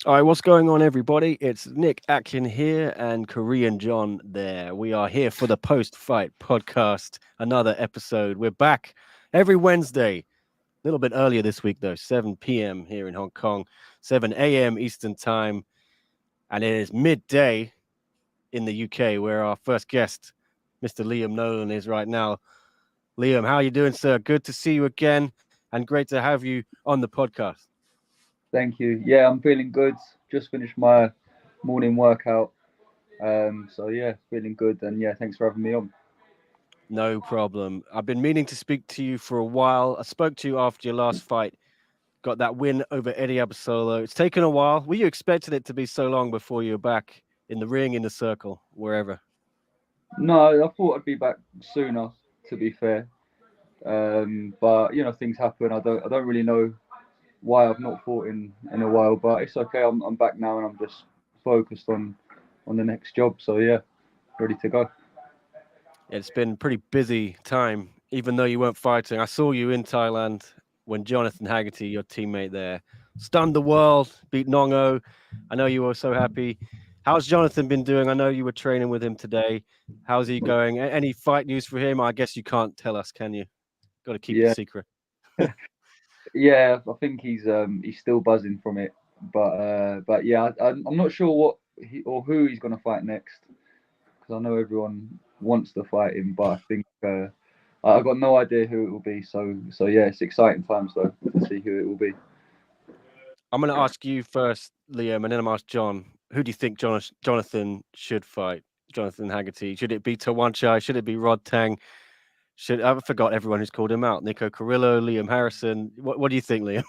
All right, what's going on, everybody? It's Nick Atkin here and Korean John there. We are here for the post fight podcast, another episode. We're back every Wednesday, a little bit earlier this week, though, 7 p.m. here in Hong Kong, 7 a.m. Eastern Time, and it is midday in the UK, where our first guest, Mr. Liam Nolan, is right now. Liam, how are you doing, sir? Good to see you again, and great to have you on the podcast. Thank you. Yeah, I'm feeling good. Just finished my morning workout. So yeah, feeling good. And yeah, thanks for having me on. No problem. I've been meaning to speak to you for a while. I spoke to you after your last fight, got that win over Eddie Abasolo. It's taken a while. Were you expecting it to be so long before you were back in the ring, in the circle, wherever? No, I thought I'd be back sooner. To be fair, but things happen. I don't really know why I've not fought in a while, but it's okay. I'm back now, and I'm just focused on the next job. So yeah, ready to go. It's been a pretty busy time, even though you weren't fighting. I saw you in Thailand when Jonathan Haggerty, your teammate there, stunned the world, beat Nongo. I know you were so happy. How's Jonathan been doing? I know you were training with him today. How's he going? Any fight news for him? I guess you can't tell us, can you? Got to keep it Yeah, secret. yeah. I think he's still buzzing from it, but yeah, I'm not sure what or who he's gonna fight next. Because I know everyone wants to fight him, but I think I've got no idea who it will be. So yeah, it's exciting times though to see who it will be. I'm going to ask you first, Liam, and then I'm ask John. Who do you think Jonathan should fight? Jonathan Haggerty. Should it be Tawanchai? Should it be Rod Tang? Should I forgot everyone who's called him out? Nico Carrillo, Liam Harrison. What do you think, Liam?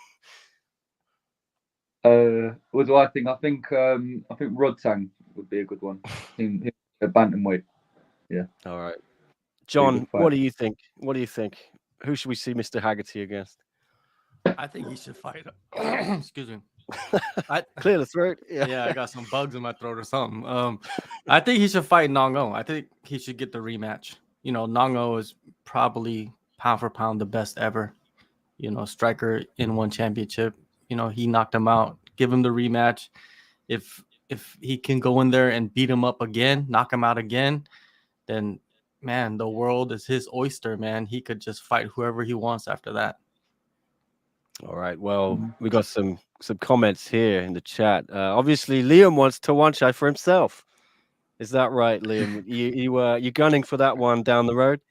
What do I think? I think Rod Tang would be a good one. Him a bantamweight. Yeah, All right, be a good John. fight. What do you think? What do you think? Who should we see Mr. Haggerty against? I think he should fight. Excuse me. I Clear the throat. Yeah. Yeah, I got some bugs in my throat or something. I think he should fight Nongo. I think he should get the rematch. Nongo is probably pound for pound the best ever. Striker in one championship. He knocked him out. Give him the rematch. If he can go in there and beat him up again, knock him out again, then man, the world is his oyster. Man, he could just fight whoever he wants after that. All right. Well, Mhm. we got some comments here in the chat. Obviously, Liam wants Tawanchai for himself. Is that right, Liam? You gunning for that one down the road?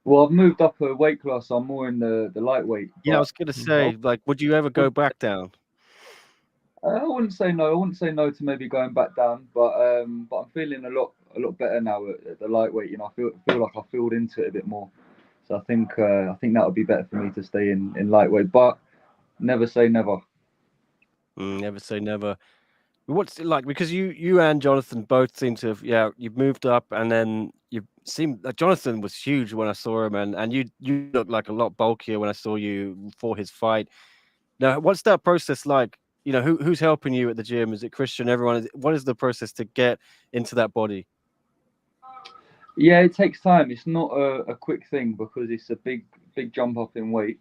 Well, I've moved up a weight class. So I'm more in the lightweight, Yeah, I but was gonna I say, like, would you ever go wouldn't, back down? I wouldn't say no. I wouldn't say no to maybe going back down, but I'm feeling a lot better now at the lightweight. I feel like I filled into it a bit more. So I think that would be better for me to stay in lightweight, but never say never. Never say never. What's it like? Because you and Jonathan both seem to have, yeah, you've moved up, and then you seem like Jonathan was huge when I saw him, and you look like a lot bulkier when I saw you for his fight. Now, what's that process like? Who's helping you at the gym? Is it Christian? Everyone? What is the process to get into that body? Yeah, it takes time. It's not a quick thing because it's a big jump up in weight.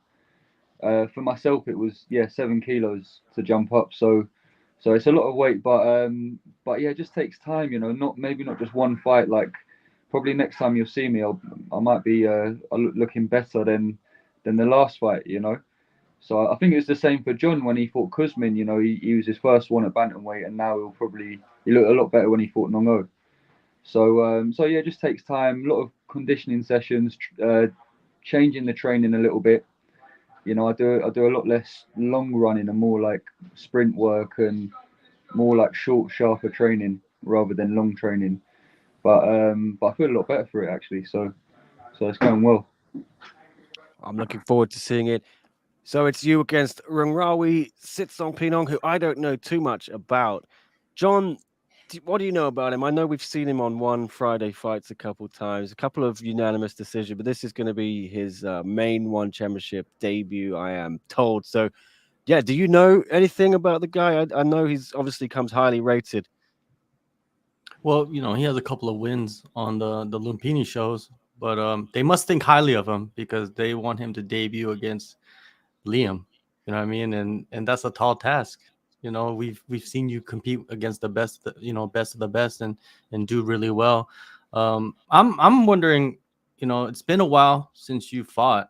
For myself, it was 7 kilos to jump up. So it's a lot of weight, but yeah, it just takes time. Not just one fight. Like probably next time you'll see me, I might be looking better than the last fight. So I think it's the same for John when he fought Kuzmin. He was his first one at bantamweight, and now he look a lot better when he fought Nongo. So yeah, it just takes time. A lot of conditioning sessions, changing the training a little bit. I do a lot less long running and more like sprint work and more like short, sharper training rather than long training. But I feel a lot better for it actually. So it's going well. I'm looking forward to seeing it. So it's you against Rungrawi Sitsong Pinong, who I don't know too much about. John, what do you know about him? I know we've seen him on one Friday fights a couple times, a couple of unanimous decisions, but this is going to be his main one championship debut, I am told. So, yeah, do you know anything about the guy? I know he's obviously comes highly rated. Well, he has a couple of wins on the Lumpini shows, but they must think highly of him because they want him to debut against Liam. You know what I mean? And that's a tall task. You know, we've seen you compete against the best, best of the best, and do really well. I'm wondering, it's been a while since you fought.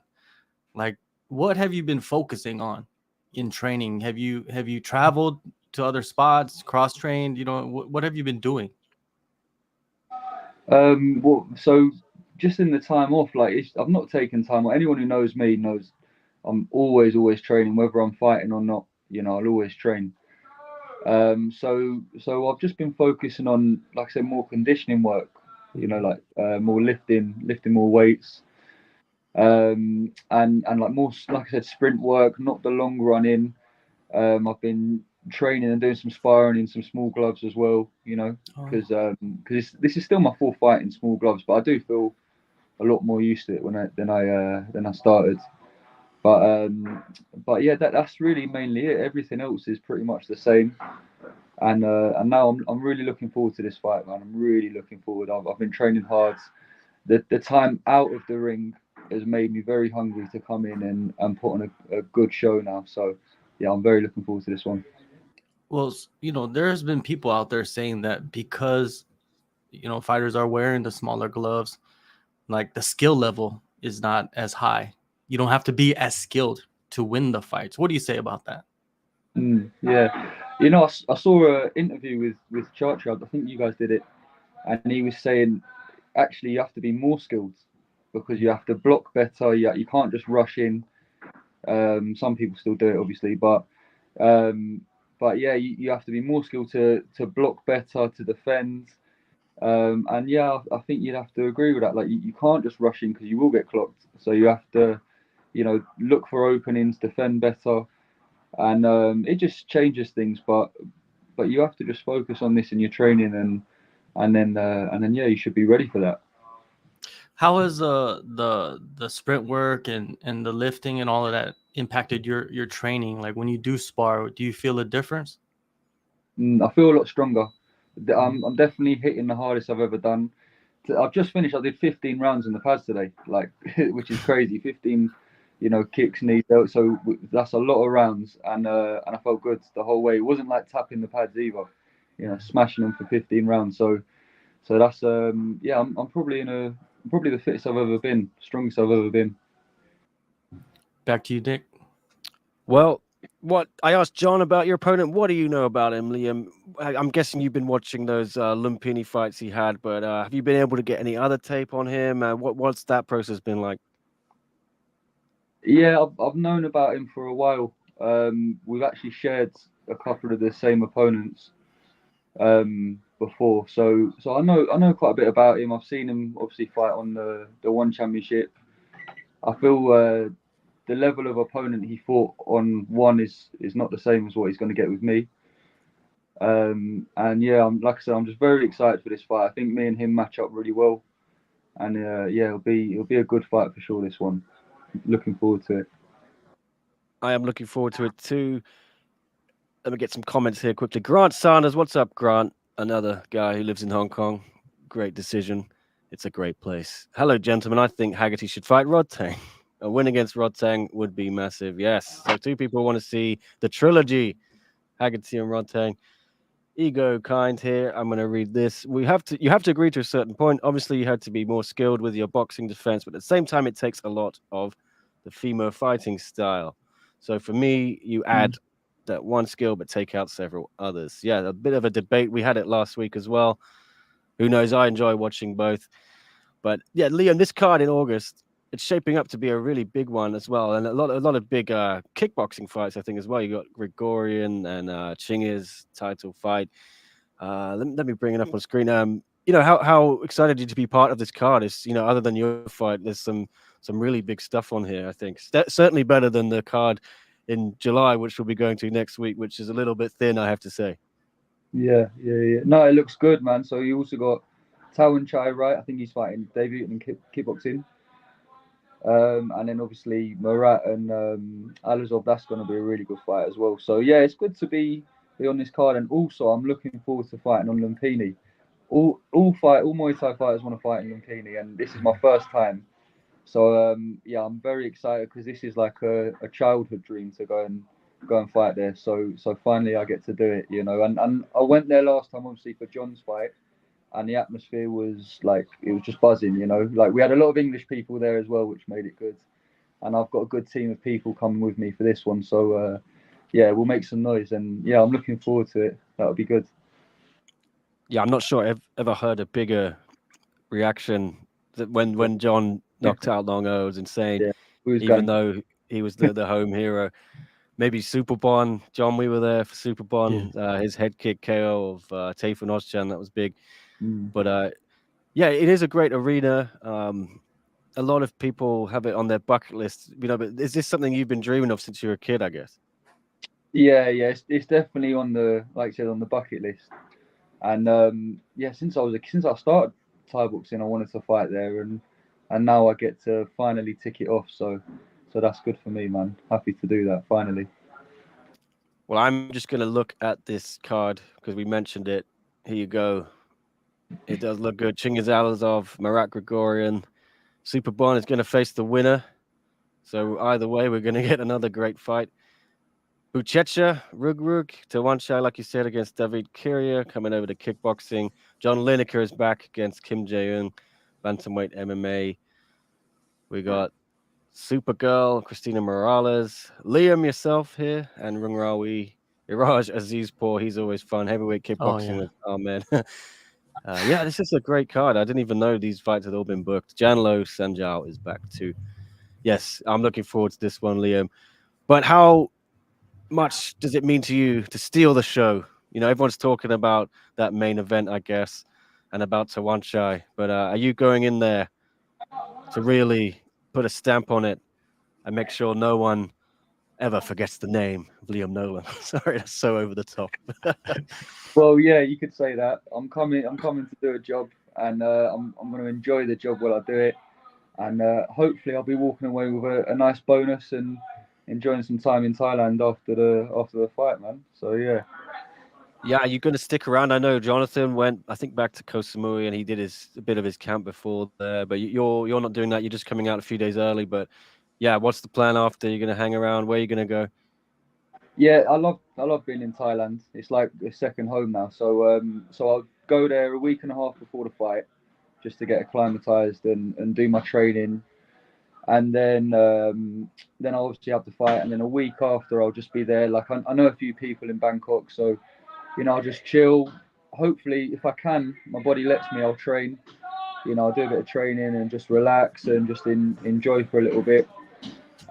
Like, what have you been focusing on in training? Have you traveled to other spots, cross trained? What have you been doing? Well, so just in the time off, like I've not taken time off. Anyone who knows me knows I'm always training, whether I'm fighting or not. I'll always train. So I've just been focusing on, like I said, more conditioning work. Like more lifting more weights, and like more, like I said, sprint work, not the long running. I've been training and doing some sparring in some small gloves as well. Because this is still my fourth fight in small gloves, but I do feel a lot more used to it than I started. But yeah, that's really mainly it. Everything else is pretty much the same. And now I'm really looking forward to this fight, man. I'm really looking forward. I've been training hard. The time out of the ring has made me very hungry to come in and put on a good show now. So yeah, I'm very looking forward to this one. Well, there's been people out there saying that because fighters are wearing the smaller gloves, like the skill level is not as high. You don't have to be as skilled to win the fights. What do you say about that? Yeah, I saw an interview with Charchard. I think you guys did it, and he was saying actually you have to be more skilled because you have to block better. You can't just rush in. Some people still do it, obviously, um, but yeah, you have to be more skilled to block better, to defend. And yeah, I think you'd have to agree with that. Like you can't just rush in because you will get clocked. So you have to, look for openings, defend better, and it just changes things. But you have to just focus on this in your training, and then yeah, you should be ready for that. How has the sprint work and the lifting and all of that impacted your training? Like when you do spar, do you feel a difference? I feel a lot stronger. I'm definitely hitting the hardest I've ever done. I've just finished. I did 15 rounds in the pads today, like which is crazy. 15, kicks, knees. So that's a lot of rounds, and I felt good the whole way. It wasn't like tapping the pads either, smashing them for 15 rounds. So that's yeah. I'm probably probably the fittest I've ever been, strongest I've ever been. Back to you, Dick. Well, what I asked John about your opponent. What do you know about him, Liam? I'm guessing you've been watching those Lumpini fights he had, but have you been able to get any other tape on him? What's that process been like? Yeah, I've known about him for a while. We've actually shared a couple of the same opponents before, so I know quite a bit about him. I've seen him obviously fight on the One Championship. I feel the level of opponent he fought on One is not the same as what he's going to get with me. And yeah, like I said, I'm just very excited for this fight. I think me and him match up really well, and yeah, it'll be a good fight for sure. This one, looking forward to it. I am looking forward to it too. Let me get some comments here quickly. Grant Sanders, what's up, Grant? Another guy who lives in Hong Kong. Great decision. It's a great place. Hello, gentlemen. I think Haggerty should fight Rodtang. A win against Rodtang would be massive. Yes. So two people want to see the trilogy, Haggerty and Rodtang. Ego kind here. I'm going to read this. You have to agree to a certain point. Obviously, you had to be more skilled with your boxing defense, but at the same time, it takes a lot of the female fighting style. So for me, you add that one skill, but take out several others. Yeah, a bit of a debate. We had it last week as well. Who knows? I enjoy watching both. But yeah, Liam, this card in August, it's shaping up to be a really big one as well, and a lot of big kickboxing fights, I think, as well. You got Gregorian and Chingiz title fight. Let me bring it up on screen. How excited are you to be part of this card? Is other than your fight, there's some really big stuff on here. I think certainly better than the card in July, which we'll be going to next week, which is a little bit thin, I have to say. Yeah. No, it looks good, man. So you also got Tawan Chai, right? I think he's fighting debuting in kickboxing. And then obviously Murat and Alizov, that's going to be a really good fight as well. So yeah, it's good to be on this card. And also, I'm looking forward to fighting on Lumpini. All Muay Thai fighters want to fight in Lumpini, and this is my first time. So yeah, I'm very excited because this is like a childhood dream to go go and fight there. So finally I get to do it, you know. And I went there last time, obviously, for John's fight, and the atmosphere was like, it was just buzzing, you know. Like, we had a lot of English people there as well, which made it good. And I've got a good team of people coming with me for this one. So yeah, we'll make some noise, and yeah, I'm looking forward to it. That'll be good. Yeah, I'm not sure I've ever heard a bigger reaction that when John knocked out Long O. It was insane. Yeah, Even though he was the home hero. Maybe Super Bon. John, we were there for Super Bon. His head kick KO of Tayfun Ozcan, that was big. But yeah, it is a great arena. A lot of people have it on their bucket list, you know. But is this something you've been dreaming of since you were a kid, I guess? Yeah, it's definitely on the, like I said, on the bucket list. And yeah, since I started Thai boxing, I wanted to fight there, and now I get to finally tick it off. So that's good for me, man. Happy to do that finally. Well, I'm just gonna look at this card because we mentioned it. Here you go. It does look good. Chingiz Alazov, Marat Grigorian, Super Bon is going to face the winner. So either way, we're going to get another great fight. Buchecha, Rugrug, Tawanchai, like you said, against David Kiria, coming over to kickboxing. John Lineker is back against Kim Jae-un, bantamweight MMA. We got Supergirl, Christina Morales, Liam, yourself here, and Rungrawi, Iraj Azizpour. He's always fun. Heavyweight kickboxing with Ahmed. Yeah, this is a great card. I didn't even know these fights had all been booked. Janlo Sanjao is back too. Yes, I'm looking forward to this one, Liam. But how much does it mean to you to steal the show? You know, everyone's talking about that main event, I guess, and about Tawanchai. But are you going in there to really put a stamp on it and make sure no one ever forgets the name of Liam Nolan? Sorry, that's so over the top. Well, yeah, you could say that. I'm coming to do a job, and I'm going to enjoy the job while I do it, and hopefully I'll be walking away with a nice bonus and enjoying some time in Thailand after the fight, man. So yeah. Yeah, are you going to stick around? I know Jonathan went, I think, back to Koh Samui, and he did a bit of his camp before there. But you're not doing that. You're just coming out a few days early. But yeah, what's the plan after? You're going to hang around? Where are you going to go? Yeah, I love being in Thailand. It's like a second home now. So I'll go there a week and a half before the fight, just to get acclimatized and do my training, and then I'll obviously have the fight, and then a week after I'll just be there. Like, I know a few people in Bangkok, so you know, I'll just chill. Hopefully, if I can, my body lets me, I'll train. You know, I'll do a bit of training and just relax and just enjoy for a little bit,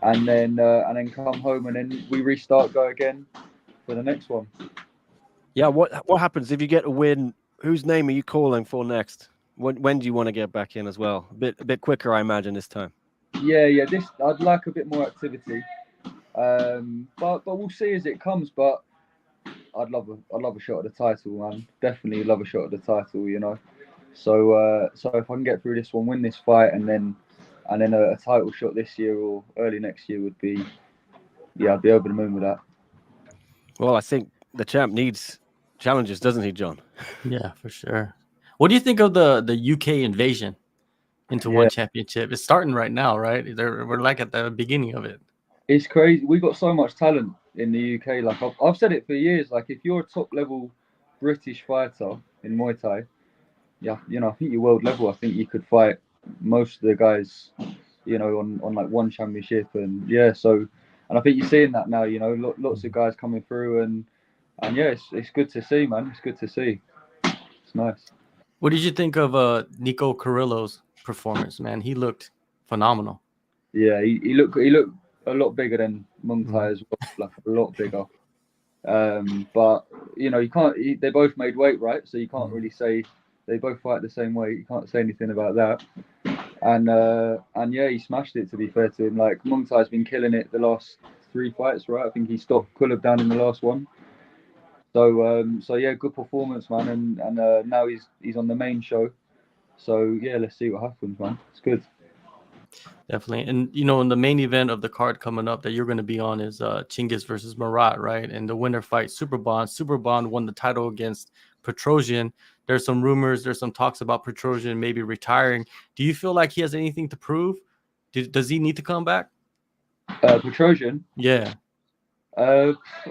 and then come home, and then we restart, go again for the next one. Yeah, what happens if you get a win? Whose name are you calling for next? When do you want to get back in as well? A bit quicker, I imagine, this time. Yeah. This, I'd like a bit more activity, but we'll see as it comes. But I'd love a shot at the title, man. Definitely love a shot at the title, you know. So if I can get through this one, win this fight, and then a title shot this year or early next year would be, yeah, I'd be over the moon with that. Well, I think the champ needs challenges, doesn't he, John? Yeah, for sure. What do you think of the UK invasion into one championship? It's starting right now, right? We're like at the beginning of it. It's crazy. We got so much talent in the UK. Like, I've said it for years. Like, if you're a top level British fighter in Muay Thai, yeah, you know, I think you're world level. I think you could fight most of the guys, you know, on like one championship, and yeah. So, and I think you're seeing that now. You know, lots of guys coming through, and yeah, it's good to see, man. It's good to see. It's nice. What did you think of Nico Carrillo's performance, man? He looked phenomenal. Yeah, he looked a lot bigger than Muay Thai as well, like a lot bigger. But you know, you can't. They both made weight, right? So you can't really say they both fight the same weight. You can't say anything about that. And yeah, he smashed it. To be fair to him, like, Muay Thai's been killing it the last 3 fights, right? I think he stopped Kulab down in the last one. So yeah, good performance, man. And now he's on the main show. So yeah, let's see what happens, man. It's good. Definitely. And, you know, in the main event of the card coming up that you're going to be on is Chingiz versus Marat, right? And the winner fight Super Bon. Super Bon won the title against Petrosian. There's some rumors, there's some talks about Petrosian maybe retiring. Do you feel like he has anything to prove? Does he need to come back? Petrosian? Yeah.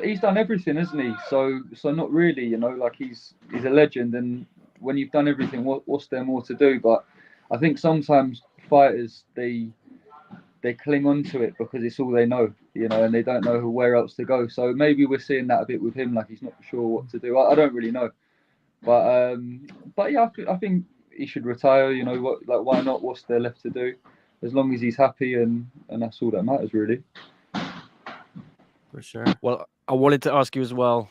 He's done everything, hasn't he? So not really, like he's a legend, and when you've done everything, what's there more to do? But I think sometimes fighters they cling on to it because it's all they know, and they don't know where else to go. So maybe we're seeing that a bit with him, like he's not sure what to do. I don't really know, but yeah, I think he should retire. Why not? What's there left to do? As long as he's happy, and that's all that matters, really. For sure. Well, I wanted to ask you as well.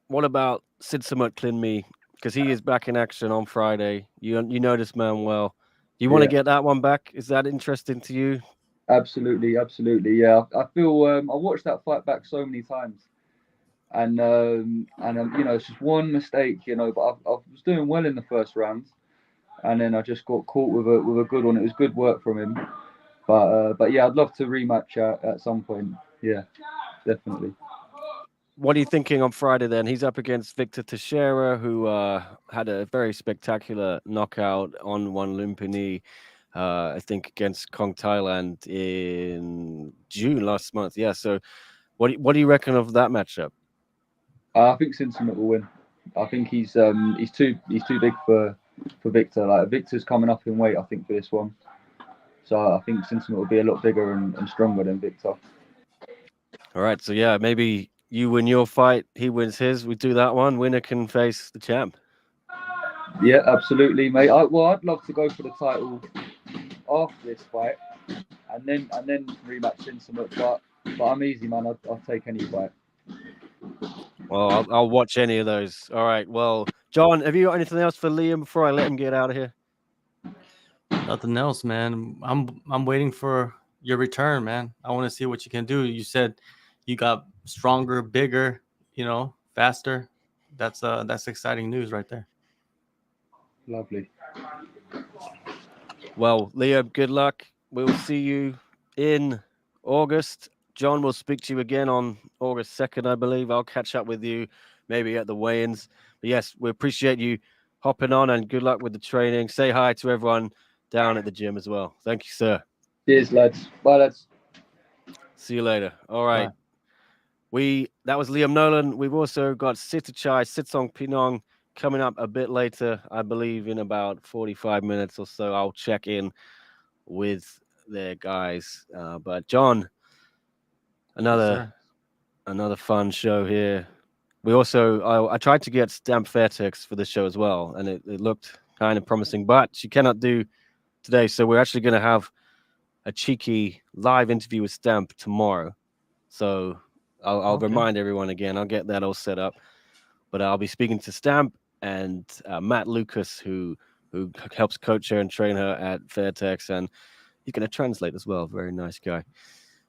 What about Sitthichai Clinme? Because he is back in action on Friday. You know this man well. Do you want to get that one back? Is that interesting to you? Absolutely. Yeah, I feel I watched that fight back so many times, and it's just one mistake, but I was doing well in the first round, and then I just got caught with a good one. It was good work from him, but yeah, I'd love to rematch at some point. Yeah, definitely. What are you thinking on Friday then? He's up against Victor Teixeira, who had a very spectacular knockout on one Lumpini, I think, against Kong Thailand in June last month. Yeah. So, what do you reckon of that matchup? I think Cincinnati will win. I think he's too big for Victor. Like Victor's coming up in weight, I think, for this one. So I think Cincinnati will be a lot bigger and stronger than Victor. All right. So yeah, maybe you win your fight, he wins his. We do that one. Winner can face the champ. Yeah, absolutely, mate. I'd love to go for the title after this fight, and then rematch Cincinnati. But I'm easy, man. I'll take any fight. Well, I'll watch any of those. All right. Well, John, have you got anything else for Liam before I let him get out of here? Nothing else, man. I'm waiting for your return, man. I want to see what you can do. You said you got stronger, bigger, faster. That's exciting news right there. Lovely. Well, Liam, good luck. We'll see you in August. John will speak to you again on August 2nd, I believe. I'll catch up with you maybe at the weigh-ins. But yes, we appreciate you hopping on, and good luck with the training. Say hi to everyone down at the gym as well. Thank you, sir. Cheers, lads. Bye, lads. See you later. All right. Bye. That was Liam Nolan. We've also got Sitthichai, Sitsong Pinong coming up a bit later, I believe in about 45 minutes or so. I'll check in with their guys. But John, another fun show here. We also I tried to get Stamp Fairtex for the show as well, and it looked kind of promising, but she cannot do today. So we're actually going to have a cheeky live interview with Stamp tomorrow. So I'll remind everyone again. I'll get that all set up. But I'll be speaking to Stamp and Matt Lucas, who helps coach her and train her at Fairtex, and he's going to translate as well. Very nice guy.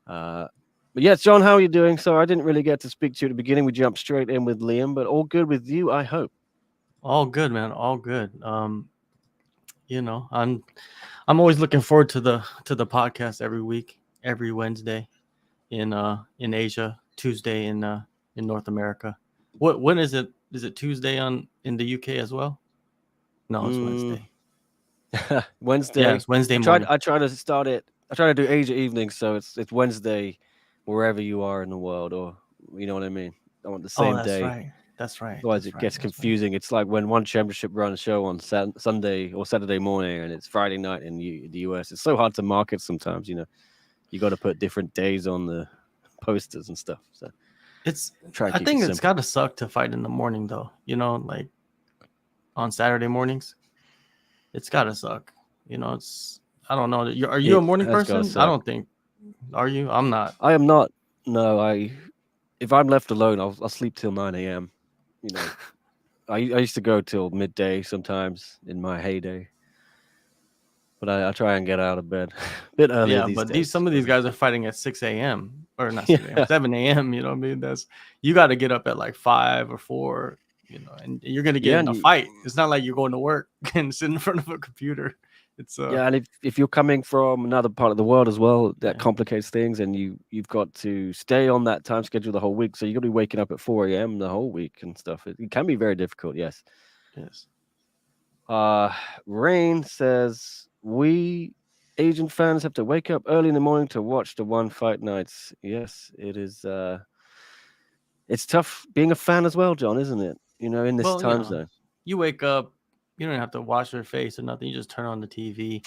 But yes, John, how are you doing? So I didn't really get to speak to you at the beginning. We jumped straight in with Liam, but all good with you, I hope. All good, man. All good. I'm always looking forward to the podcast every week, every Wednesday in Asia, Tuesday in North America. When is it? Is it Tuesday in the UK as well? No, it's Wednesday. Wednesday. Yeah, it's Wednesday morning. I try to start it. I try to do Asia evenings, so it's Wednesday wherever you are in the world, or you know what I mean. I want the same day. Right. That's right. Otherwise, it gets confusing. Right. It's like when one championship runs show on Sunday or Saturday morning, and it's Friday night in the US. It's so hard to market sometimes. You got to put different days on the posters and stuff. So I think it's got to suck to fight in the morning, though. Like on Saturday mornings, it's got to suck. I don't know. Are you a morning person? I don't think. Are you? I'm not. I am not. No, if I'm left alone, I'll sleep till 9 a.m. I used to go till midday sometimes in my heyday, but I try and get out of bed a bit earlier. Yeah, but some of these guys are fighting at 6 a.m. or not 6 a.m. 7 a.m. You know what I mean? You got to get up at like 5 or 4. And you're gonna get in a fight. It's not like you're going to work and sit in front of a computer. It's and if you're coming from another part of the world as well, that complicates things, and you've got to stay on that time schedule the whole week. So you're gonna be waking up at 4 a.m. the whole week and stuff. It can be very difficult. Yes. Rain says we Asian fans have to wake up early in the morning to watch the one fight nights. Yes, it is. it's tough being a fan as well, John, isn't it? You know, in this Well, time zone. you wake up, you don't have to wash your face or nothing. You just turn on the TV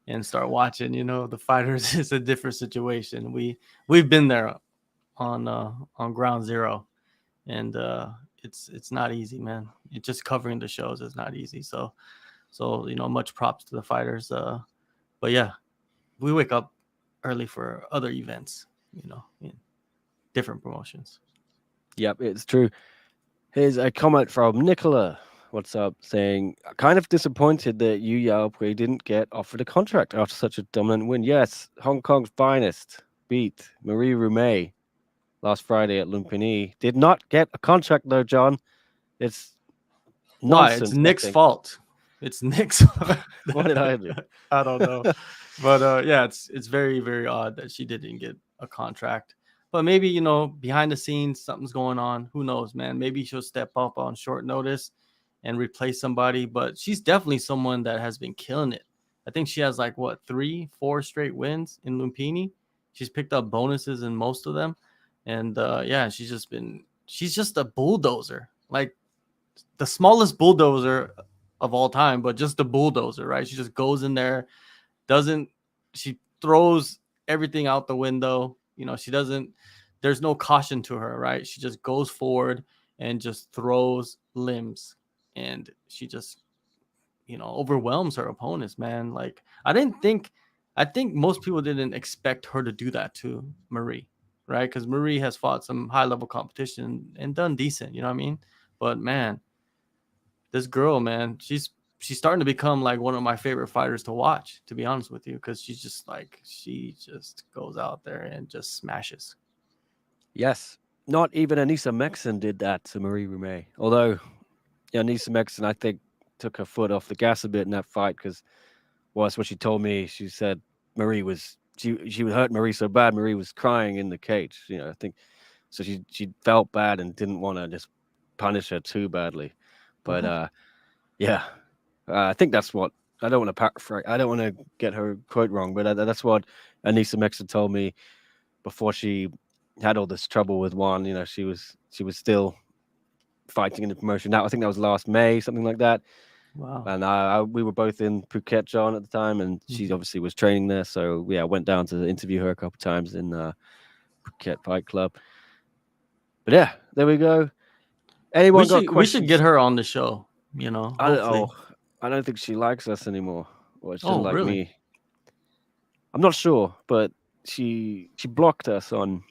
and start watching. The fighters is a different situation. We've been there on ground zero, and it's not easy, man. It's just covering the shows is not easy. So much props to the fighters. But yeah, we wake up early for other events. In different promotions. Yep, it's true. Here's a comment from Nicola. What's up? Saying, kind of disappointed that Yu Yaopui didn't get offered a contract after such a dominant win. Yes, Hong Kong's finest beat Marie Rumey last Friday at Lumpini. Did not get a contract though, John. It's Why? nonsense. It's Nick's fault. It's Nick's. What did I do? I don't know. But yeah, it's very, very odd that she didn't get a contract. But maybe, behind the scenes, something's going on. Who knows, man? Maybe she'll step up on short notice and replace somebody. But she's definitely someone that has been killing it. I think she has 3-4 straight wins in Lumpini. She's picked up bonuses in most of them. And yeah, she's just a bulldozer. Like the smallest bulldozer of all time, but just a bulldozer, right? She just goes in there, she throws everything out the window. There's no caution to her, right? She just goes forward and just throws limbs, and she just, overwhelms her opponents, man. I think most people didn't expect her to do that to Marie, right? Because Marie has fought some high level competition and done decent, you know what I mean? But man, this girl, man, she's starting to become one of my favorite fighters to watch, to be honest with you, because she just goes out there and just smashes. Yes. Not even Anissa Mexon did that to Marie Rumey. Although, Anissa Mexon, I think, took her foot off the gas a bit in that fight because, well, that's what she told me. She said she would hurt Marie so bad. Marie was crying in the cage. I think so. She felt bad and didn't want to just punish her too badly. But yeah, I think that's what I don't want to paraphrase. I don't want to get her quote wrong, but that's what Anissa Mexon told me before she had all this trouble with Juan. She was still fighting in the promotion. Now I think that was last May, something like that. Wow. And we were both in Phuket, John, at the time, and she obviously was training there. So yeah, I went down to interview her a couple of times in Phuket Fight Club. But yeah, there we go. Anyone got questions? We should get her on the show. Hopefully. I don't think she likes us anymore, or she doesn't like really? me. I'm not sure, but she blocked us on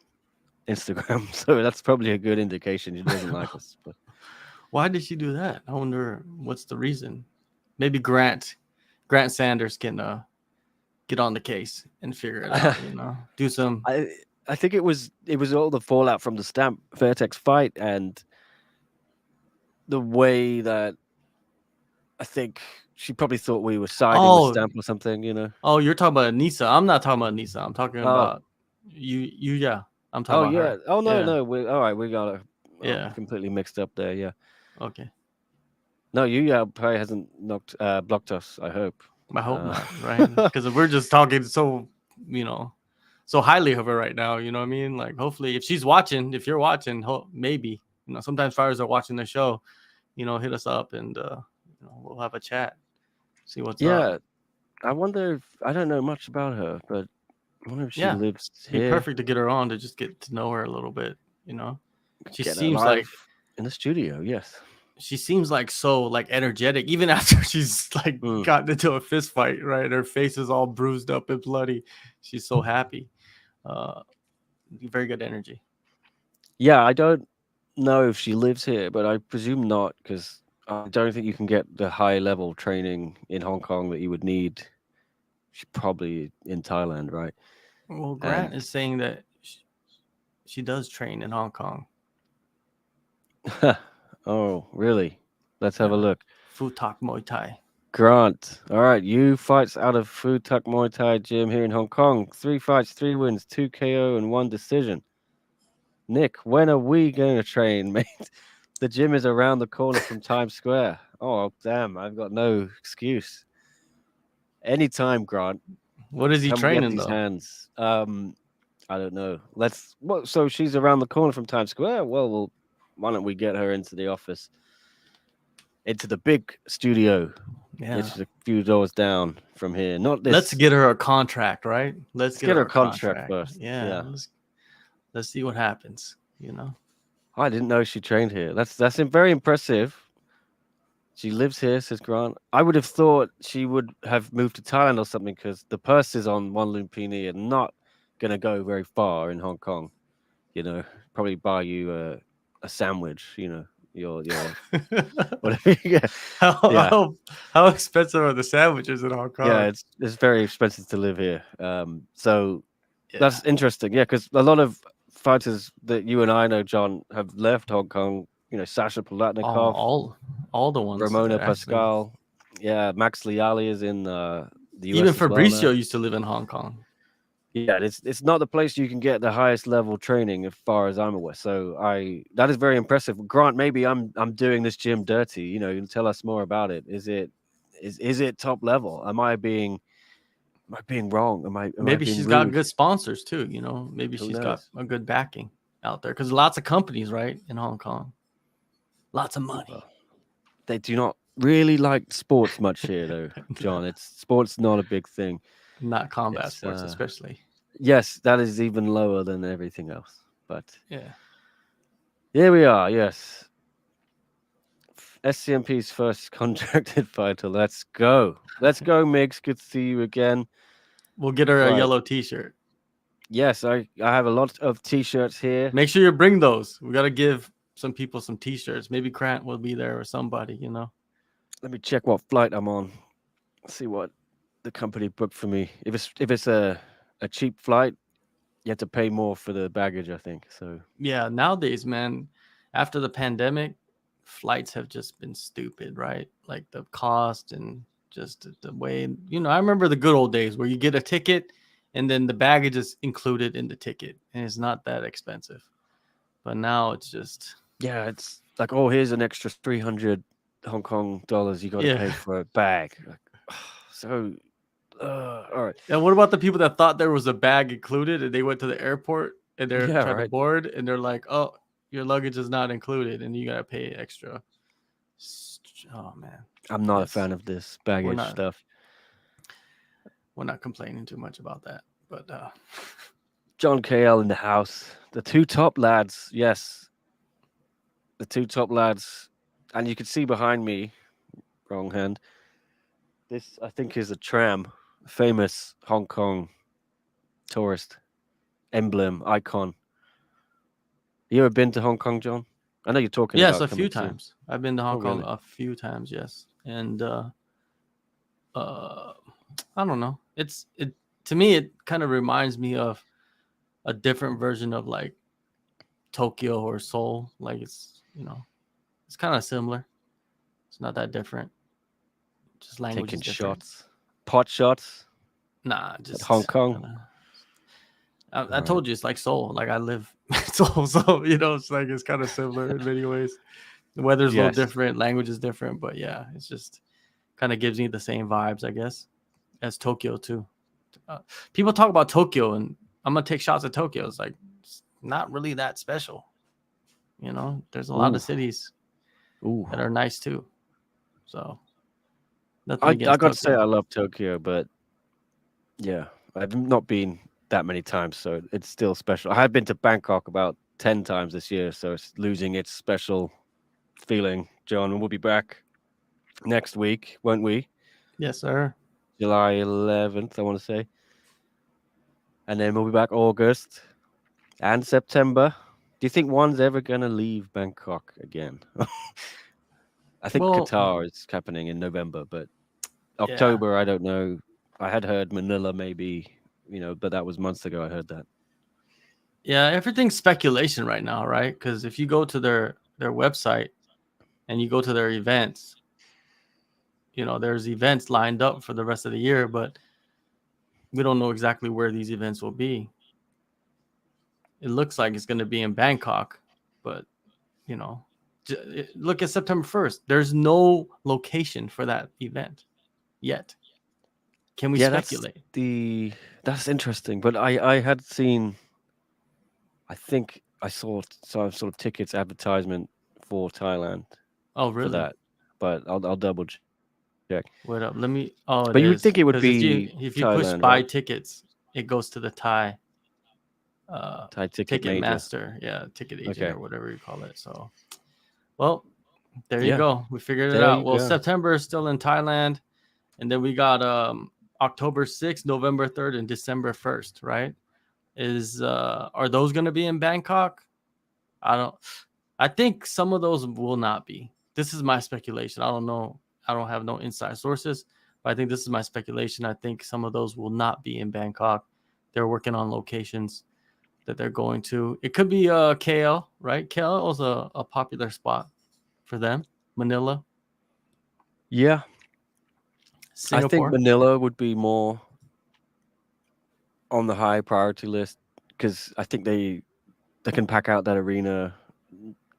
Instagram, so that's probably a good indication she doesn't like us. But why did she do that? I wonder what's the reason. Maybe Grant Sanders can get on the case and figure it out. Do some. I think it was all the fallout from the Stamp Fairtex fight and the way that I think she probably thought we were siding with Stamp or something. Oh, you're talking about Anissa. I'm not talking about Anissa. I'm talking about you. Yeah. I'm talking about her. Oh no. All right. We got her. Completely mixed up there. Yeah. Okay. No, probably hasn't blocked us. I hope. I hope not, right? Because we're just talking so highly of her right now. You know what I mean? Hopefully, if you're watching, maybe sometimes fighters are watching the show. Hit us up and we'll have a chat. See what's up. Yeah, I wonder if I don't know much about her, but I wonder if she lives here. It'd be perfect to get her on to just get to know her a little bit. She seems like in the studio. Yes, she seems so energetic, even after she's gotten into a fist fight. Right, her face is all bruised up and bloody. She's so happy. Very good energy. Yeah, I don't know if she lives here, but I presume not because I don't think you can get the high level training in Hong Kong that you would need. She's probably in Thailand, right? Well, Grant is saying that she does train in Hong Kong. Oh, really? Let's have a look. Phu Tak Muay Thai. Grant. All right, you fights out of Phu Tak Muay Thai gym here in Hong Kong. 3 fights, 3 wins, 2 KO, and 1 decision. Nick, when are we going to train, mate? The gym is around the corner from Times Square. Oh, damn, I've got no excuse. Anytime, Grant. What is he training, these though? Hands. I don't know. So she's around the corner from Times Square. Well, why don't we get her into the office, into the big studio? Yeah. It's just a few doors down from here. Not this. Let's get her a contract, right? Let's get her her a contract first. Yeah. Yeah. Let's see what happens. You know. I didn't know she trained here. That's very impressive. She lives here, says Grant. I would have thought she would have moved to Thailand or something because the purses on One Lumpini are not going to go very far in Hong Kong. You know, probably buy you a sandwich. You know, your whatever. Yeah, How expensive are the sandwiches in Hong Kong? yeah. It's very expensive to live here. So Yeah. that's interesting. Yeah, because a lot of fighters that you and I know, John, have left Hong Kong. You know, Sasha Palatnikov, all the ones. Ramona that actually- Pascal. Yeah, Max Liali is in the US. Even as well Fabricio now. used to live in Hong Kong. Yeah, it's not the place you can get the highest level training, as far as I'm aware. So that is very impressive. Grant, maybe I'm doing this gym dirty. You know, tell us more about it. Is it top level? Am I being wrong? Maybe being she's rude? got good sponsors too. You know, maybe Who she's knows? got a good backing out there because lots of companies, right, in Hong Kong. Lots of money. Well, they do not really like sports much here, though, John. It's sports not a big thing. Not combat It's, sports, especially. Yes, that is even lower than everything else. But Yeah. here we are. Yes, SCMP's first contracted fighter. Let's go, Migs. Good to see you again. We'll get her a Right. yellow T-shirt. Yes, I have a lot of T-shirts here. Make sure you bring those. We got to give some people some T-shirts. Maybe Grant will be there or somebody. You know. Let me check what flight I'm on. See what the company booked for me. If it's a cheap flight, you have to pay more for the baggage, I think. So Yeah, nowadays, man, after the pandemic, flights have just been stupid, right? Like the cost and just the way, you know, I remember the good old days where you get a ticket and then the baggage is included in the ticket and it's not that expensive. But now it's just, yeah, it's like, oh, here's an extra 300 Hong Kong dollars you got to pay for a bag. Like, so, all right. and what about the people that thought there was a bag included and they went to the airport and they're trying to board and they're like, oh, your luggage is not included and you got to pay extra. Oh, man. I'm not a fan of this baggage stuff. We're not complaining too much about that, but John KL in the house. The two top lads, yes. The two top lads. And you can see behind me, wrong hand. This, I think, is a tram. Famous Hong Kong tourist emblem, icon. You ever been to Hong Kong, John? I know you're talking about yes, a few coming times. I've been to Hong Kong really? a few times, yes. And I don't know. It to me it kind of reminds me of a different version of like Tokyo or Seoul. Like it's, you know, it's kind of similar. It's not that different. Just language taking is different. shots, pot shots. Nah, just At Hong Kong. I told you it's like Seoul. Like I live in Seoul, so you know it's like it's kind of similar in many ways. The weather's a little different, language is different, but yeah, it's just kind of gives me the same vibes, I guess, as Tokyo too. People talk about Tokyo, and I'm gonna take shots at Tokyo. It's like it's not really that special, you know. There's a lot of cities that are nice too. So I got to say I love Tokyo, but yeah, I've not been that many times, so it's still special. I have been to Bangkok about 10 times this year, so it's losing its special feeling. John, we'll be back next week, won't we? Yes, sir. July 11th, I want to say. And then we'll be back August and September. Do you think one's ever going to leave Bangkok again? I think Qatar is happening in November, but October, I don't know. I had heard Manila maybe, you know, but that was months ago. I heard that. Yeah, everything's speculation right now, right? Because if you go to their website and you go to their events, you know, there's events lined up for the rest of the year, but we don't know exactly where these events will be. It looks like it's going to be in Bangkok, but, you know, look at September 1st. There's no location for that event yet. Can we speculate? That's interesting. But I had seen I think I saw some sort of tickets advertisement for Thailand Oh, for really? that, but I'll double check. Wait up. Let me. Oh, it But you would is. think it would Because be if you push Thailand, buy right? tickets, it goes to the Thai Thai ticket ticket major. master, ticket agent Okay. or whatever you call it. So, well, there you Yeah. go. We figured it There out. you Well, go. September is still in Thailand, and then we got October 6th, November 3rd, and December 1st. Right? Are those going to be in Bangkok? I think some of those will not be. This is my speculation. I don't know. I don't have no inside sources, but I think this is my speculation. I think some of those will not be in Bangkok. They're working on locations that they're going to. It could be KL, right? KL was a popular spot for them. Manila, Yeah. I think Singapore. Manila would be more on the high priority list because I think they can pack out that arena.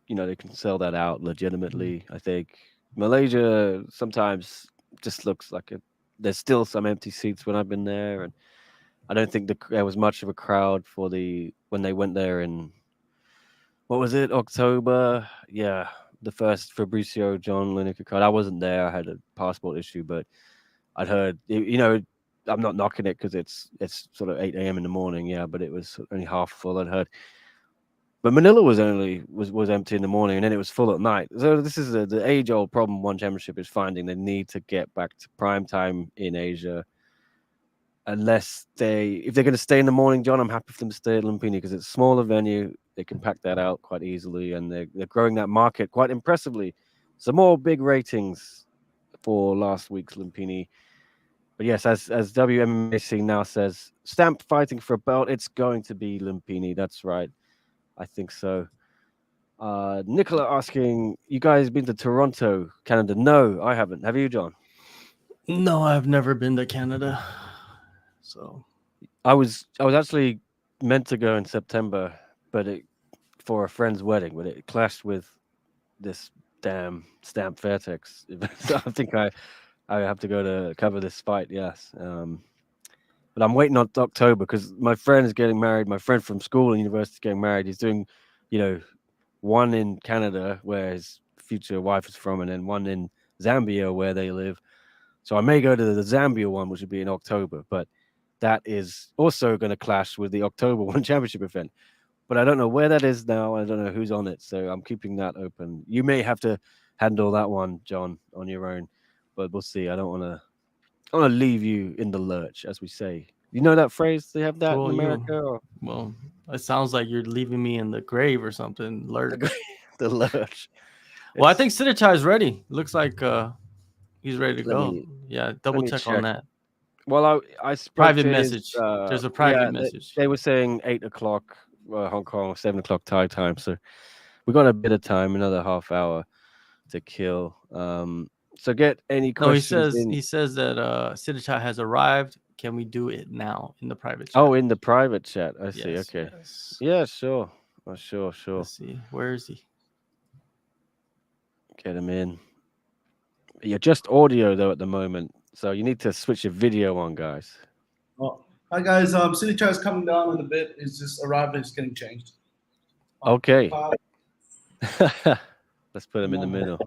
You know, they can sell that out legitimately. I think Malaysia sometimes just looks like there's still some empty seats when I've been there, and I don't think there was much of a crowd for when they went there in what was it, October? Yeah, the first Fabricio John Lineker card. I wasn't there. I had a passport issue, but I'd heard, I'm not knocking it because it's sort of 8 a.m. in the morning. Yeah, but it was only half full. I'd heard, but Manila was empty in the morning, and then it was full at night. So this is the age old problem. One Championship is finding they need to get back to prime time in Asia. If they're going to stay in the morning, John, I'm happy for them to stay at Lumpini because it's a smaller venue. They can pack that out quite easily, and they're growing that market quite impressively. Some more big ratings for last week's Lumpini. But yes, as WMAC now says, Stamp fighting for a belt, it's going to be Lumpini. That's right. I think so. Nicola asking, you guys been to Toronto, Canada? No, I haven't. Have you, John? No, I've never been to Canada. So I was actually meant to go in September, but for a friend's wedding, but it clashed with this damn Stamp Fairtex event. So I think I have to go to cover this fight. Yes, but I'm waiting on October because my friend is getting married. My friend from school and university is getting married. He's doing, one in Canada where his future wife is from, and then one in Zambia where they live. So I may go to the Zambia one, which would be in October, but that is also going to clash with the October One Championship event. But I don't know where that is now. I don't know who's on it, so I'm keeping that open. You may have to handle that one, John, on your own, but we'll see. I don't want to leave you in the lurch, as we say. You know that phrase? They have that in America, or well, it sounds like you're leaving me in the grave or something. the lurch. Well, I think Sitthichai is ready. Looks like he's ready to Let go. me Double check on that. Well, I spoke Private to his, message. There's a private message. They were saying 8 o'clock Hong Kong, 7 o'clock Thai time. So we got a bit of time, another half hour to kill. So get any questions in. He says that Sitthichai has arrived. Can we do it now in the private chat? Oh, in the private chat. I see. Yes, Okay. yes. Yeah, sure. Oh, sure. Let's see. Where is he? Get him in. You're just audio though at the moment, so you need to switch your video on, guys. Oh, hi guys. Sitthichai is coming down in a bit. He's just arrived and he's getting changed. Okay. Let's put him in the middle.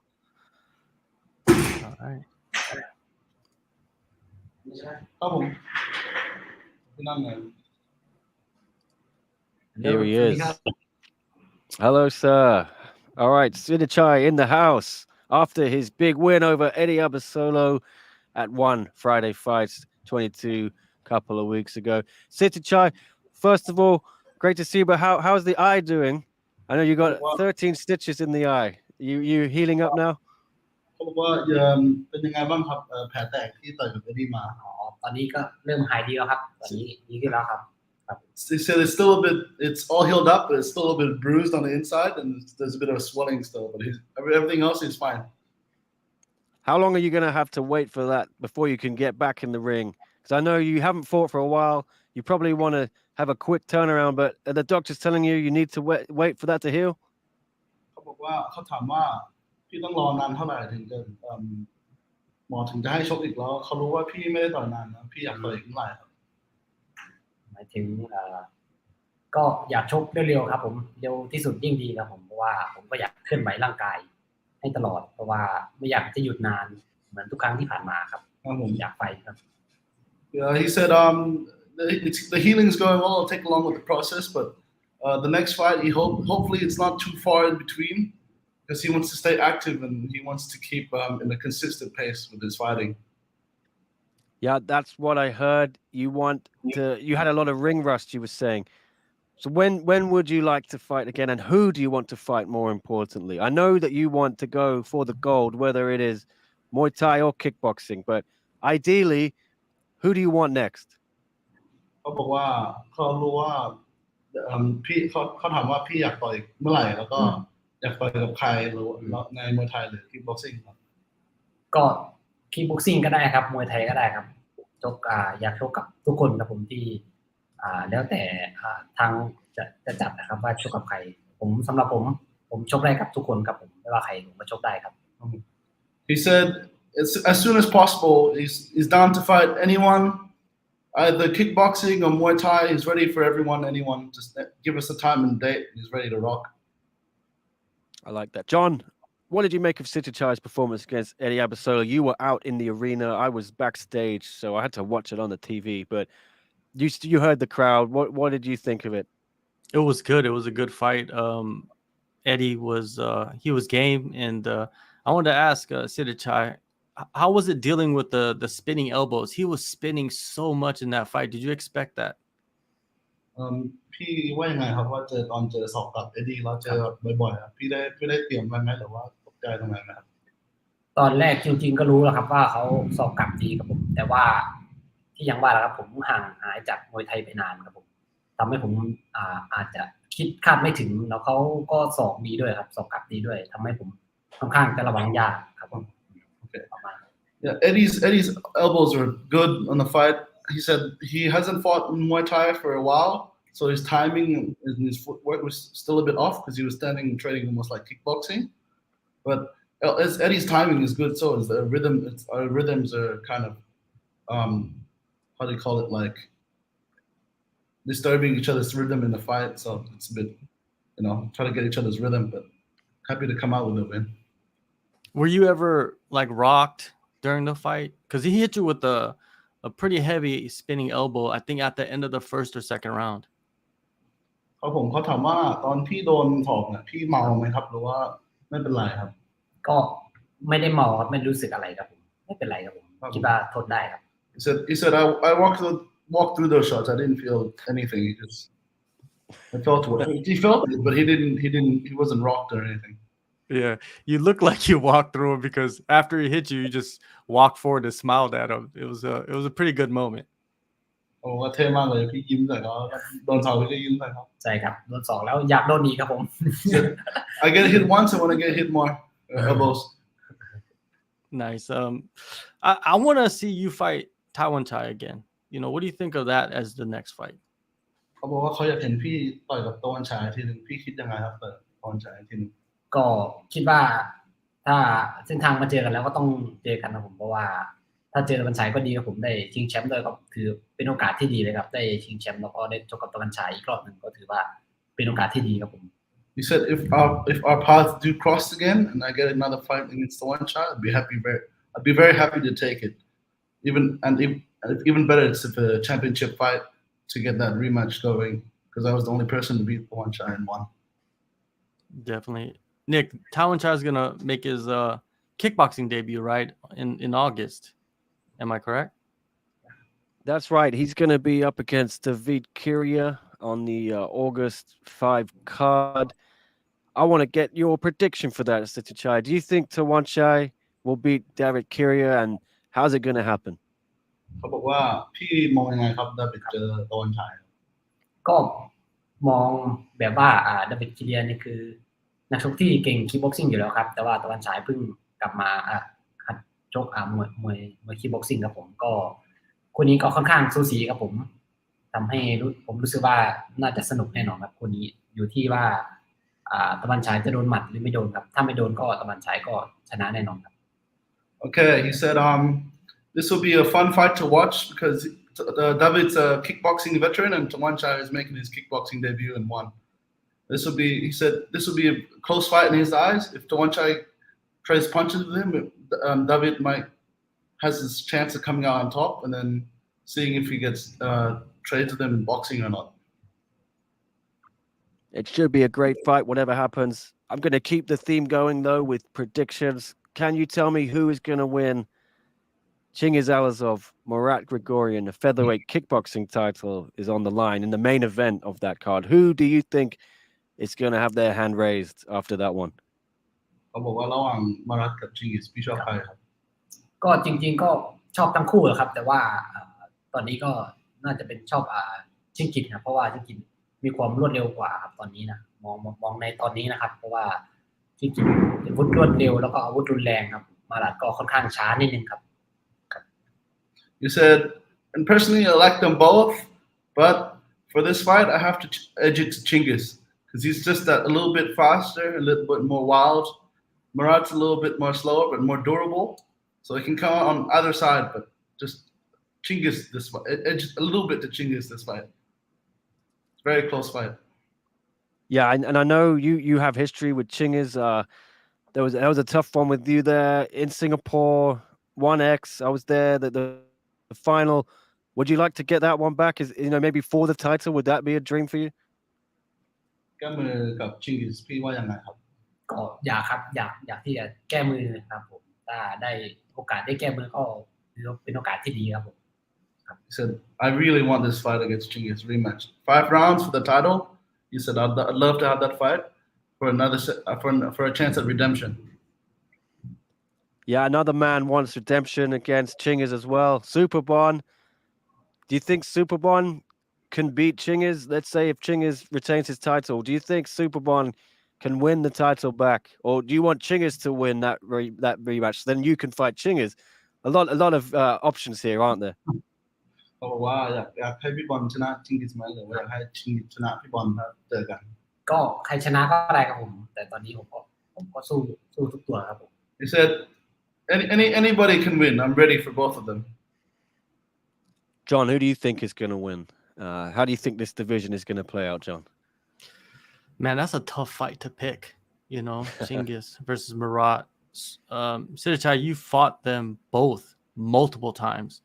All right. Here he is. Hello, sir. All right, Sitthichai in the house after his big win over Eddie Abasolo at One Friday Fights 22 a couple of weeks ago. Sitthichai, first of all, great to see you, but how's the eye doing? I know you got 13 stitches in the eye. You healing up now? เขาบอกว่าเป็นยังไงบ้างครับแผลแตกที่ต่อยกับเอดดี้มา ตอนนี้ก็เริ่มหายดีแล้วครับตอนนี้ดีขึ้นแล้วครับ They said it's still a bit, it's all healed up, but it's still a bit bruised on the inside, and there's a bit of swelling still, but everything else is fine. How long are you going to have to wait for that before you can get back in the ring? Because I know you haven't fought for a while. You probably want to have a quick turnaround, but are the doctors telling you need to wait for that to heal? เขาบอกว่าเขาถามว่าพี่ต้องรอนานเท่าไหร่ถึงจะหมอถึงจะให้ชกอีกแล้วเขารู้ว่าพี่ไม่ได้ต่อยนานนะพี่อยากต่อยอีกเมื่อไหร่ครับ หมายถึง ก็อยากชกเร็วๆครับผมเร็วที่สุดยิ่งดีครับผมเพราะว่าผมก็อยากเคลื่อนไหวร่างกายให้ตลอดเพราะว่าไม่อยากจะหยุดนานเหมือนทุกครั้งที่ผ่านมาครับผมอยากไฟครับ Yeah, he said the healing's going well. It'll take along with the process, but the next fight, hopefully it's not too far in between because he wants to stay active and he wants to keep in a consistent pace with his fighting. Yeah, that's what I heard. You had a lot of ring rust, you were saying. So when would you like to fight again, and who do you want to fight more importantly? I know that you want to go for the gold, whether it is Muay Thai or kickboxing, but ideally, who do you want next? เขาบอกว่าเขารู้ว่าพี่เขาถามว่าพี่อยากต่อยเมื่อไหร่แล้วก็อยากต่อยกับใครหรือในมวยไทยหรือคิกบ็อกซิ่งครับก็คิกบ็อกซิ่งก็ได้ครับมวยไทยก็ได้ครับชกอยากชกกับทุกคนครับผมที่แล้วแต่ทางจะจัดนะครับว่าชกกับใครสำหรับผมชกได้กับทุกคนครับผมไม่ว่าใครผมก็ชกได้ครับ He said as soon as possible he's down to fight anyone either kickboxing or Muay Thai. He's ready for anyone. Just give us a time and date. He's ready to rock. I like that. John, what did you make of Sitthichai's performance against Eddie Abasola? You were out in the arena. I was backstage, so I had to watch it on the TV. But you heard the crowd. What did you think of it? It was good. It was a good fight. Eddie was he was game, and I wanted to ask Sitthichai, how was it dealing with the spinning elbows? He was spinning so much in that fight. Did you expect that? พี่ว่ายังไงครับว่าตอนเจอศอกกับเอ็ดดี้แล้วเจอบ่อยๆครับพี่ได้เตรียมไว้ไหมหรือว่าตกใจตรงไหนไหมครับตอนแรกจริงๆก็รู้แล้วครับว่าเขาศอกกลับดีครับผมแต่ว่าที่ยังว่าแล้วครับผมห่างหายจากมวยไทยไปนานครับผมทำให้ผมอาจจะคาดไม่ถึงแล้วเขาก็ศอกดีด้วยครับศอกกลับดีด้วยทำให้ผมค่อนข้างจะระวังยากครับผม Yeah, Eddie's elbows are good on the fight. He said he hasn't fought in Muay Thai for a while, so his timing and his footwork was still a bit off because he was standing and trading almost like kickboxing. But as Eddie's timing is good, so is the rhythm. Our rhythms are kind of how do you call it, like disturbing each other's rhythm in the fight. So it's a bit, try to get each other's rhythm. But happy to come out with a win. Were you ever like rocked during the fight? Because he hit you with a pretty heavy spinning elbow, I think at the end of the first or second round. เขาถามว่าตอนพี่โดนถอกเนี่ยพี่เมาไหมครับหรือว่าไม่เป็นไรครับก็ไม่ได้เมาครับไม่รู้สึกอะไรครับผมไม่เป็นไรครับผมคิดว่าทนได้ครับ He said I walked through those shots. I didn't feel anything. He felt it, but he wasn't rocked or anything. Yeah, you look like you walked through him because after he hit you, you just walked forward and smiled at him. It was a pretty good moment. โอ้เท่มากเลยพี่ยิ้มใส่เขาโดนเสาพี่ก็ยิ้มใส่เขาใช่ครับโดนสองแล้วอยากโดนอีกครับผม I get hit once I want to get hit more elbows. Nice. I want to see you fight Tawanchai again. What do you think of that as the next fight? เขาบอกว่าเขาอยากเห็นพี่ต่อยกับตะวันฉายทีนึงพี่คิดยังไงครับต่อยตะวันฉายทีนึงก็คิดว่าถ้าเส้นทางมาเจอกันแล้วก็ต้องเจอกันนะผมเพราะว่าถ้าเจอตะวันฉายก็ดีครับผมได้ชิงแชมป์ด้วยก็ถือเป็นโอกาสที่ดีเลยครับได้ชิงแชมป์แล้วก็ได้ชกกับตะวันฉายอีกรอบนึงก็ถือว่าเป็นโอกาสที่ดีครับผม He said if our paths do cross again and I get another fight against Tawanchai, I'd be very happy to take it. Even better it's a championship fight to get that rematch going because I was the only person to beat Tawanchai and won. Definitely. Nick, Tawanchai is going to make his kickboxing debut, right, in August. Am I correct? That's right. He's going to be up against David Kiria on the August 5 card. I want to get your prediction for that, Sitthichai. Do you think Tawanchai will beat David Kiria, and how's it going to happen? เขาบอกว่าพี่มองยังไงครับได้ไปเจอตะวันฉายก็มองแบบว่าดาวิดคิเรียนี่คือนักชกที่เก่งคิกบ็อกซิ่งอยู่แล้วครับแต่ว่าตะวันฉายเพิ่งกลับมาหัดชกมวยคิกบ็อกซิ่งครับผมก็คู่นี้ก็ค่อนข้างสูสีครับผมทำให้ผมรู้สึกว่าน่าจะสนุกแน่นอนครับคู่นี้อยู่ที่ว่าตะวันฉายจะโดนหมัดหรือไม่โดนครับถ้าไม่โดนก็ตะวันฉายก็ชนะแน่นอนครับ Okay, he said this will be a fun fight to watch because David's a kickboxing veteran, and Tawanchai is making his kickboxing debut and won. He said this will be a close fight in his eyes. If Tawanchai trades punches with him, David has his chance of coming out on top, and then seeing if he gets trades with him in boxing or not. It should be a great fight, whatever happens. I'm going to keep the theme going, though, with predictions. Can you tell me who is going to win Chingiz Alazov, Murat Grigorian? The featherweight kickboxing title is on the line in the main event of that card. Who do you think is going to have their hand raised after that one? เขาบอกว่าระหว่างมารัตกับชิงกิสพี่ชอบใครครับ ก็จริงๆก็ชอบทั้งคู่แหละครับแต่ว่าตอนนี้ก็น่าจะเป็นชอบชิงกิตครับเพราะว่าชิงกิตมีความรวดเร็วกว่าครับตอนนี้นะมองในตอนนี้นะครับเพราะว่าชิงกิตอาวุธรวดเร็วแล้วก็อาวุธรุนแรงครับมารัตก็ค่อนข้างช้านิดนึงครับ You said, and personally I like them both, but for this fight I have to edge it to Chingiz because he's just that a little bit faster, a little bit more wild. Murat's a little bit more slower but more durable, so he can come out on either side. But just Chingiz this fight, edge a little bit to Chingiz this fight. It's a very close fight. Yeah, and I know you have history with Chingiz. There was a tough one with you there in Singapore. 1X, I was there. The final. Would you like to get that one back? Is maybe for the title? Would that be a dream for you? แก้มือกับ Chingiz พี่ว่ายังไงครับ ก็อยากครับอยากที่จะแก้มือครับผมถ้าได้โอกาสได้แก้มือก็เป็นโอกาสที่ดีครับผม He said, I really want this fight against Chingiz rematch. 5 rounds for the title. He said, I'd love to have that fight for another for a chance at redemption. Yeah, another man wants redemption against Chingiz as well. Superbon. Do you think Superbon can beat Chingiz? Let's say if Chingiz retains his title, do you think Superbon can win the title back, or do you want Chingiz to win that rematch? Then you can fight Chingiz. A lot of options here, aren't there? เขาบอกว่าอยากให้พี่บอลชนะชิงกิสไหมหรือว่าอยากให้ชิงกิสชนะพี่บอลครับเจอกัน ก็ใครชนะก็ได้ครับผมแต่ตอนนี้ผมก็สู้ทุกตัวครับผม He said, anybody can win. I'm ready for both of them. John, who do you think is going to win? How do you think this division is going to play out, John? Man, that's a tough fight to pick. Chingiz versus Murat. Sitthichai, you fought them both multiple times.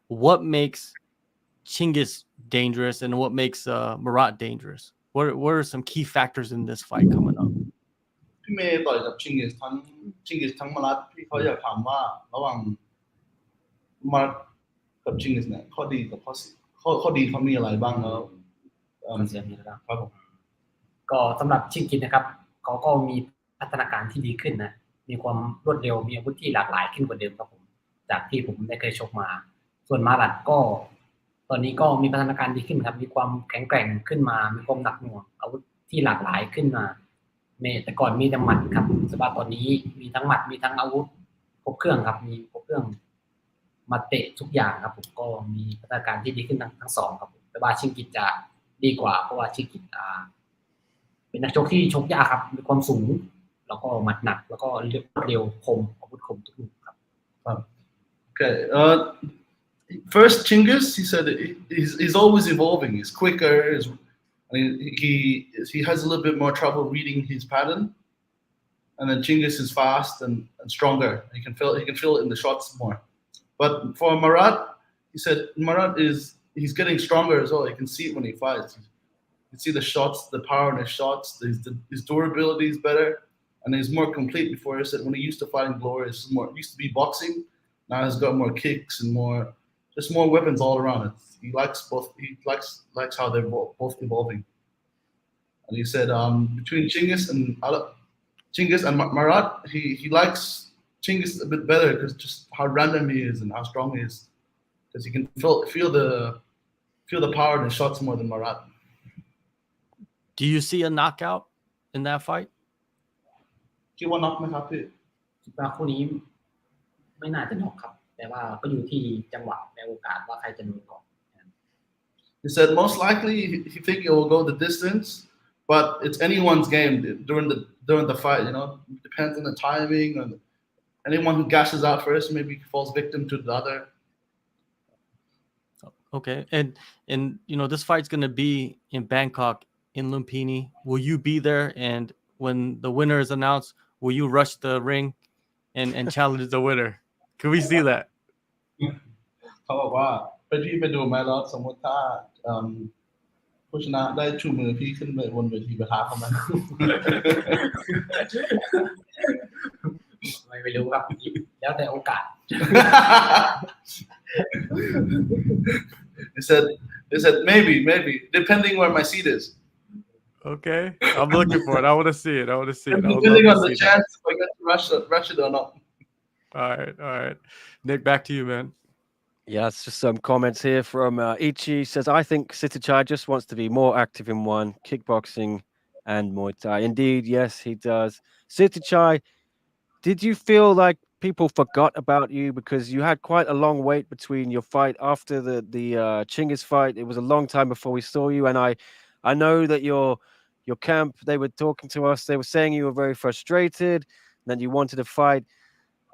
What makes Chingiz dangerous and what makes Murat dangerous? What are some key factors in this fight coming up? พี่เมย์ต่อยกับชิงกิสทั้งมารัตพี่เขาอยากถามว่าระหว่างมารัตกับชิงกิสเนี่ยข้อดีกับข้อดีเขามีอะไรบ้างแล้วเสียงนี้นะครับผมก็สำหรับชิงกินนะครับเขาก็มีพัฒนาการที่ดีขึ้นนะมีความรวดเร็วมีอาวุธที่หลากหลายขึ้นกว่าเดิมครับผมจากที่ผมได้เคยชกมาส่วนมารัตก็ตอนนี้ก็มีพัฒนาการดีขึ้นครับมีความแข็งแกร่งขึ้นมามีความหนักหน่วงอาวุธที่หลากหลายขึ้นมาแต่ก่อนมีแต่หมัดครับสำหรับตอนนี้มีทั้งหมัดมีทั้งอาวุธครบเครื่องครับมีครบเครื่องมาเตะทุกอย่างครับผมก็มีพัฒนาการที่ดีขึ้นทั้งสองครับแต่ว่าชิงกิจะดีกว่าเพราะว่าชิงกิเป็นนักชกที่ชกยากครับมีความสูงแล้วก็หมัดหนักแล้วก็เร็วคมอาวุธคมทุกลูกครับ Okay. First, Chingiz, he said he's always evolving. He's quicker. He has a little bit more trouble reading his pattern. And then Chingiz is fast and stronger. He can feel it in the shots more. But for Murat, he said he's getting stronger as well. You can see it when he fights. You can see the shots, the power in his shots. His durability is better, and he's more complete. Before he said when he used to fight in glory, it used to be boxing. Now he's got more kicks and more weapons all around it. He likes both. He likes how they're both evolving. And he said between Chingiz and Murat, he likes Chingiz a bit better because just how random he is and how strong he is. Because he can feel the power in his shots more than Murat. Do you see a knockout in that fight? คิดว่าน็อกไหมครับพี่ คิดว่าคู่นี้ไม่น่าจะน็อกครับแต่ว่าก็อยู่ที่จังหวะและโอกาสว่าใครจะโดนก่อน He said most likely he think it will go the distance, but it's anyone's game during the fight. It depends on the timing and anyone who gashes out first maybe falls victim to the other. Okay, and this fight's gonna be in Bangkok in Lumpini. Will you be there? And when the winner is announced, will you rush the ring and challenge the winner? Can we see that? เขาบอกว่าพี่ไปดูไหมแล้วสมมติถ้าผู้ชนะได้ชูมือพี่ขึ้นไปบนเวทีประทะเขาไหม ไม่รู้ครับแล้วแต่โอกาส They said maybe depending where my seat is. Okay, I'm looking for it. I want to see it. Depending on the chance if I get to rush it or not. All right. Nick, back to you, man. Yeah, it's just some comments here from Ichi. Says, I think Sitthichai just wants to be more active in one, kickboxing and Muay Thai. Indeed, yes, he does. Sitthichai, did you feel like people forgot about you because you had quite a long wait between your fight after the Chinggis fight? It was a long time before we saw you, and I know that your camp, they were talking to us. They were saying you were very frustrated, that you wanted to fight.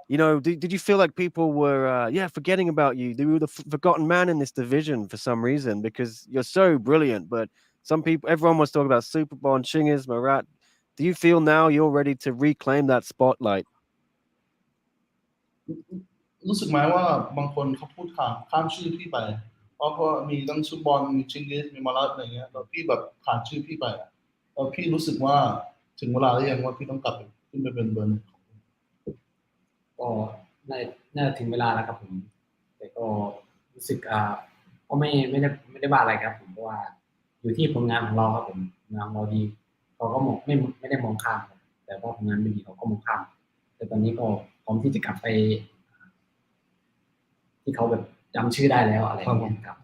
Did you feel like people were forgetting about you? You were the forgotten man in this division for some reason because you're so brilliant. But everyone was talking about Superbon, Chinggis, Marat. Do you feel now you're ready to reclaim that spotlight? รู้สึกไหมว่าบางคนเขาพูดข้ามชื่อพี่ไปเพราะมีทั้งซุปบอลมีชิงกิสมีมารัตอะไรเงี้ยแล้วพี่แบบผ่านชื่อพี่ไปแล้วพี่รู้สึกว่าถึงเวลาหรือยังว่าพี่ต้องกลับขึ้นไปเป็นเบอร์ ก็น่าถึงเวลาแล้วครับผมแต่ก็รู้สึกก็ไม่ได้ว่าอะไรครับผมเพราะว่าอยู่ที่ผลงานของเราครับผมงานเราดีเขาก็ไม่ได้มองข้ามแต่ว่าผลงานไม่ดีเขาก็มองข้ามแต่ตอนนี้ก็พร้อมที่จะกลับไปที่เขาแบบจำชื่อได้แล้วอะไรอย่างเงี้ยครับ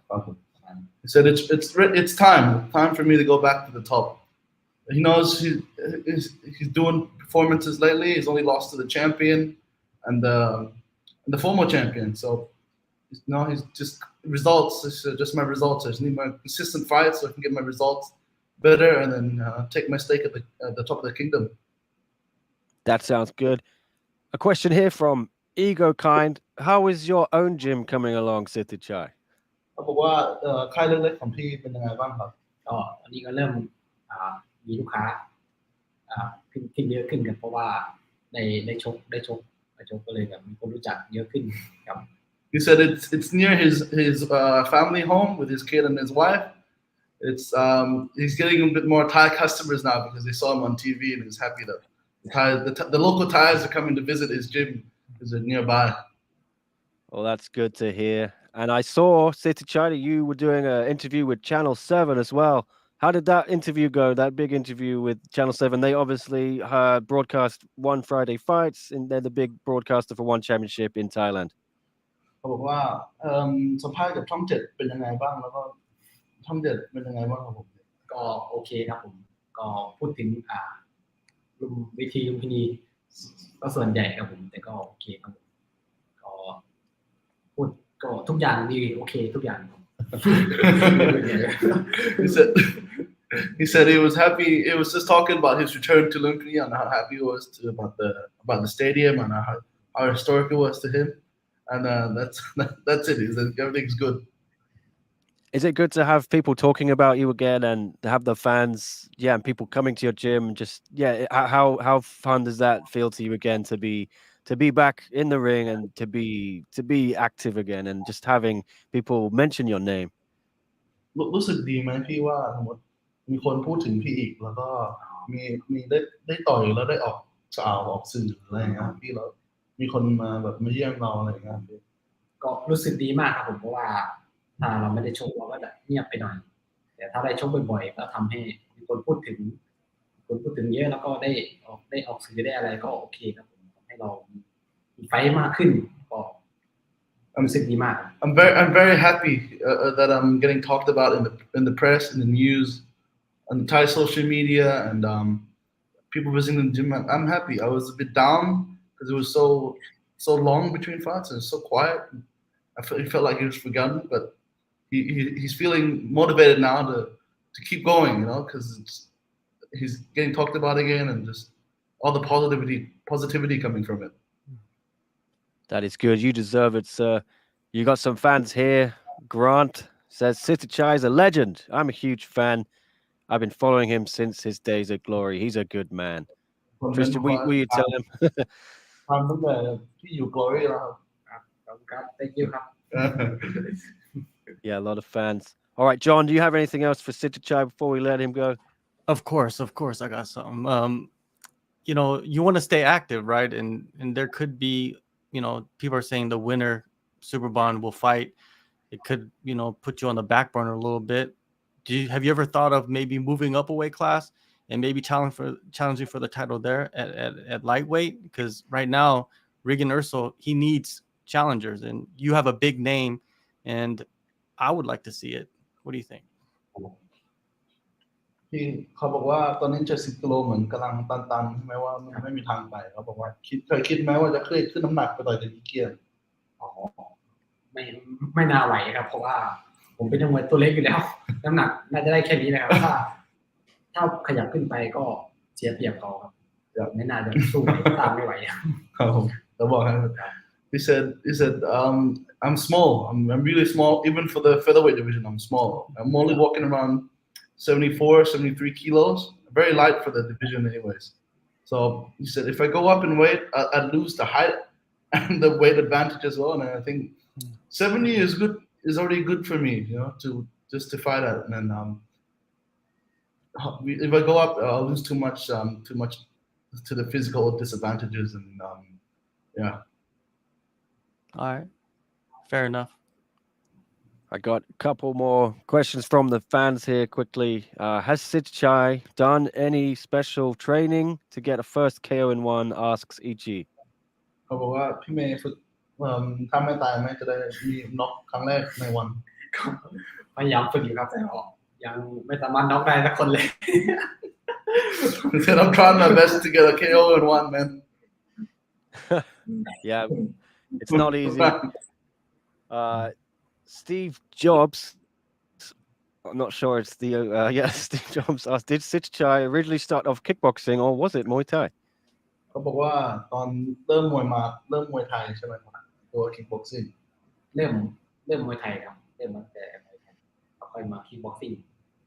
He said it's time for me to go back to the top. He knows he's doing performances lately. He's only lost to the champion and the former champion. So he's just results. It's just my results. I just need my consistent fights so I can get my results better and then take my stake at the top of the kingdom. That sounds good. A question here from Ego Kind. How is your own gym coming along, Sitthichai? เขาบอกว่าค่ายเล็กๆของพี่เป็นยังไงบ้างครับ ก็ตอนนี้ก็เริ่มมีลูกค้าขึ้นเยอะขึ้นกันเพราะว่าได้ชกก็เลยแบบมีคนรู้จักเยอะขึ้นครับ He said it's near his family home with his kid and his wife. It's he's getting a bit more Thai customers now because they saw him on TV and he's happy that the local Thais are coming to visit his gym because they're nearby. Well, that's good to hear. And I saw, Sitthichai, you were doing an interview with Channel 7 as well. How did that interview go, that big interview with Channel 7? They obviously broadcast One Friday Fights, and they're the big broadcaster for One Championship in Thailand. เขาบอกว่าสัมภาษณ์กับช่อง 7เป็นยังไงบ้างแล้วก็ช่อง 7เป็นยังไงบ้างครับผม ก็โอเคครับผมก็พูดถึงวิธีลุมพินีก็ส่วนใหญ่ครับผมแต่ก็โอเคครับผมก็พูดก็ทุกอย่างดีโอเคทุกอย่าง He said he was happy. It was just talking about his return to Lumpini and how happy he was about the stadium and how historic it was to him. And that's it. He said everything's good. Is it good to have people talking about you again and have the fans, and people coming to your gym? Just how fun does that feel to you again to be back in the ring and to be active again and just having people mention your name? รู้สึกดีไหมพี่ว่าสมมติมีคนพูดถึงพี่อีกแล้วก็มีได้ต่อยแล้วได้ออกข่าวออกสื่ออะไรอย่างเงี้ยพี่แล้วมีคนมาแบบมาเยี่ยมเราอะไรอย่างเงี้ยก็รู้สึกดีมากครับผมเพราะว่าถ้าเราไม่ได้ชกเราก็เงียบไปหน่อยแต่ถ้าได้ชกบ่อยๆก็ทำให้มีคนพูดถึงเยอะแล้วก็ได้ออกสื่อได้อะไรก็โอเคครับผมให้เรามีไฟมากขึ้นก็รู้สึกดีมาก I'm very happy that I'm getting talked about in the press, in the news, on the Thai social media, and people visiting the gym. I'm happy. I was a bit down because it was so long between fights and so quiet. He felt like he was forgotten, but he's feeling motivated now to keep going, because he's getting talked about again and just all the positivity coming from it. That is good. You deserve it, sir. You got some fans here. Grant says Sitthichai is a legend. I'm a huge fan. I've been following him since his days of glory. He's a good man. คนเป็น Tristan, will you tell him? ทำตั้งแต่ที่อยู่ Glory แล้วครับ ครับขอบคุณครับ thank you ครับ Yeah, a lot of fans. All right, John, do you have anything else for Sitthichai before we let him go? Of course, I got something. You know, you want to stay active, right? And there could be, you know, people are saying the winner Super Bond will fight. It could, you know, put you on the back burner a little bit. Have you ever thought of maybe moving up a weight class and maybe challenging for the title there at lightweight? Because right now, Regan Urso, he needs challengers, and you have a big name, and I would like to see it. What do you think? ที่เขาบอกว่าตอนนี้70 กิโลเหมือนกำลังตันๆใช่ไหมว่าไม่มีทางไปเขาบอกว่าเคยคิดไหมว่าจะเคยขึ้นน้ำหนักไปต่อยเดนอีเกียน อ๋อไม่น่าไหวครับ เพราะว่าผมเป็นนักมวยตัวเล็กอยู่แล้ว น้ำหนักน่าจะได้แค่นี้นะครับถ้าขยับขึ้นไปก็เสียเปรียบเขาครับไม่น่าจะสู้ตามไม่ไหวครับผมแล้วบอกให้ He said I'm small. I'm really small. Even for the featherweight division, I'm small. I'm only walking around 74, 73 kilos. Very light for the division anyways. So he said, if I go up in weight, I'd lose the height and the weight advantage as well. And I think 70 is good, is already good for me, you know, to justify that. And then if I go up, I'll lose too much to the physical disadvantages. And yeah. All right. Fair enough. I got a couple more questions from the fans here quickly. Has Sitthichai done any special training to get a first KO in one? Asks Ichi. เขาบอกว่าพี่เมย์ฝึกถ้าไม่ตายไหมจะได้มีน็อกครั้งแรกในวัน พยายามฝึกอยู่ครับแต่ยังไม่สามารถน็อกได้สักคนเลย He said, I'm trying my best to get a KO in one, man. Yeah, it's not easy. Steve Jobs, I'm not sure it's the Steve Jobs asked, did Sitthichai originally start off kickboxing or was it Muay Thai? เขาบอกว่าตอนเริ่มมวยไทยใช่ไหมครับตัว kickboxing เริ่มมวยไทยครับเริ่มตั้งแต่มวยไทยแล้วค่อยมา kickboxing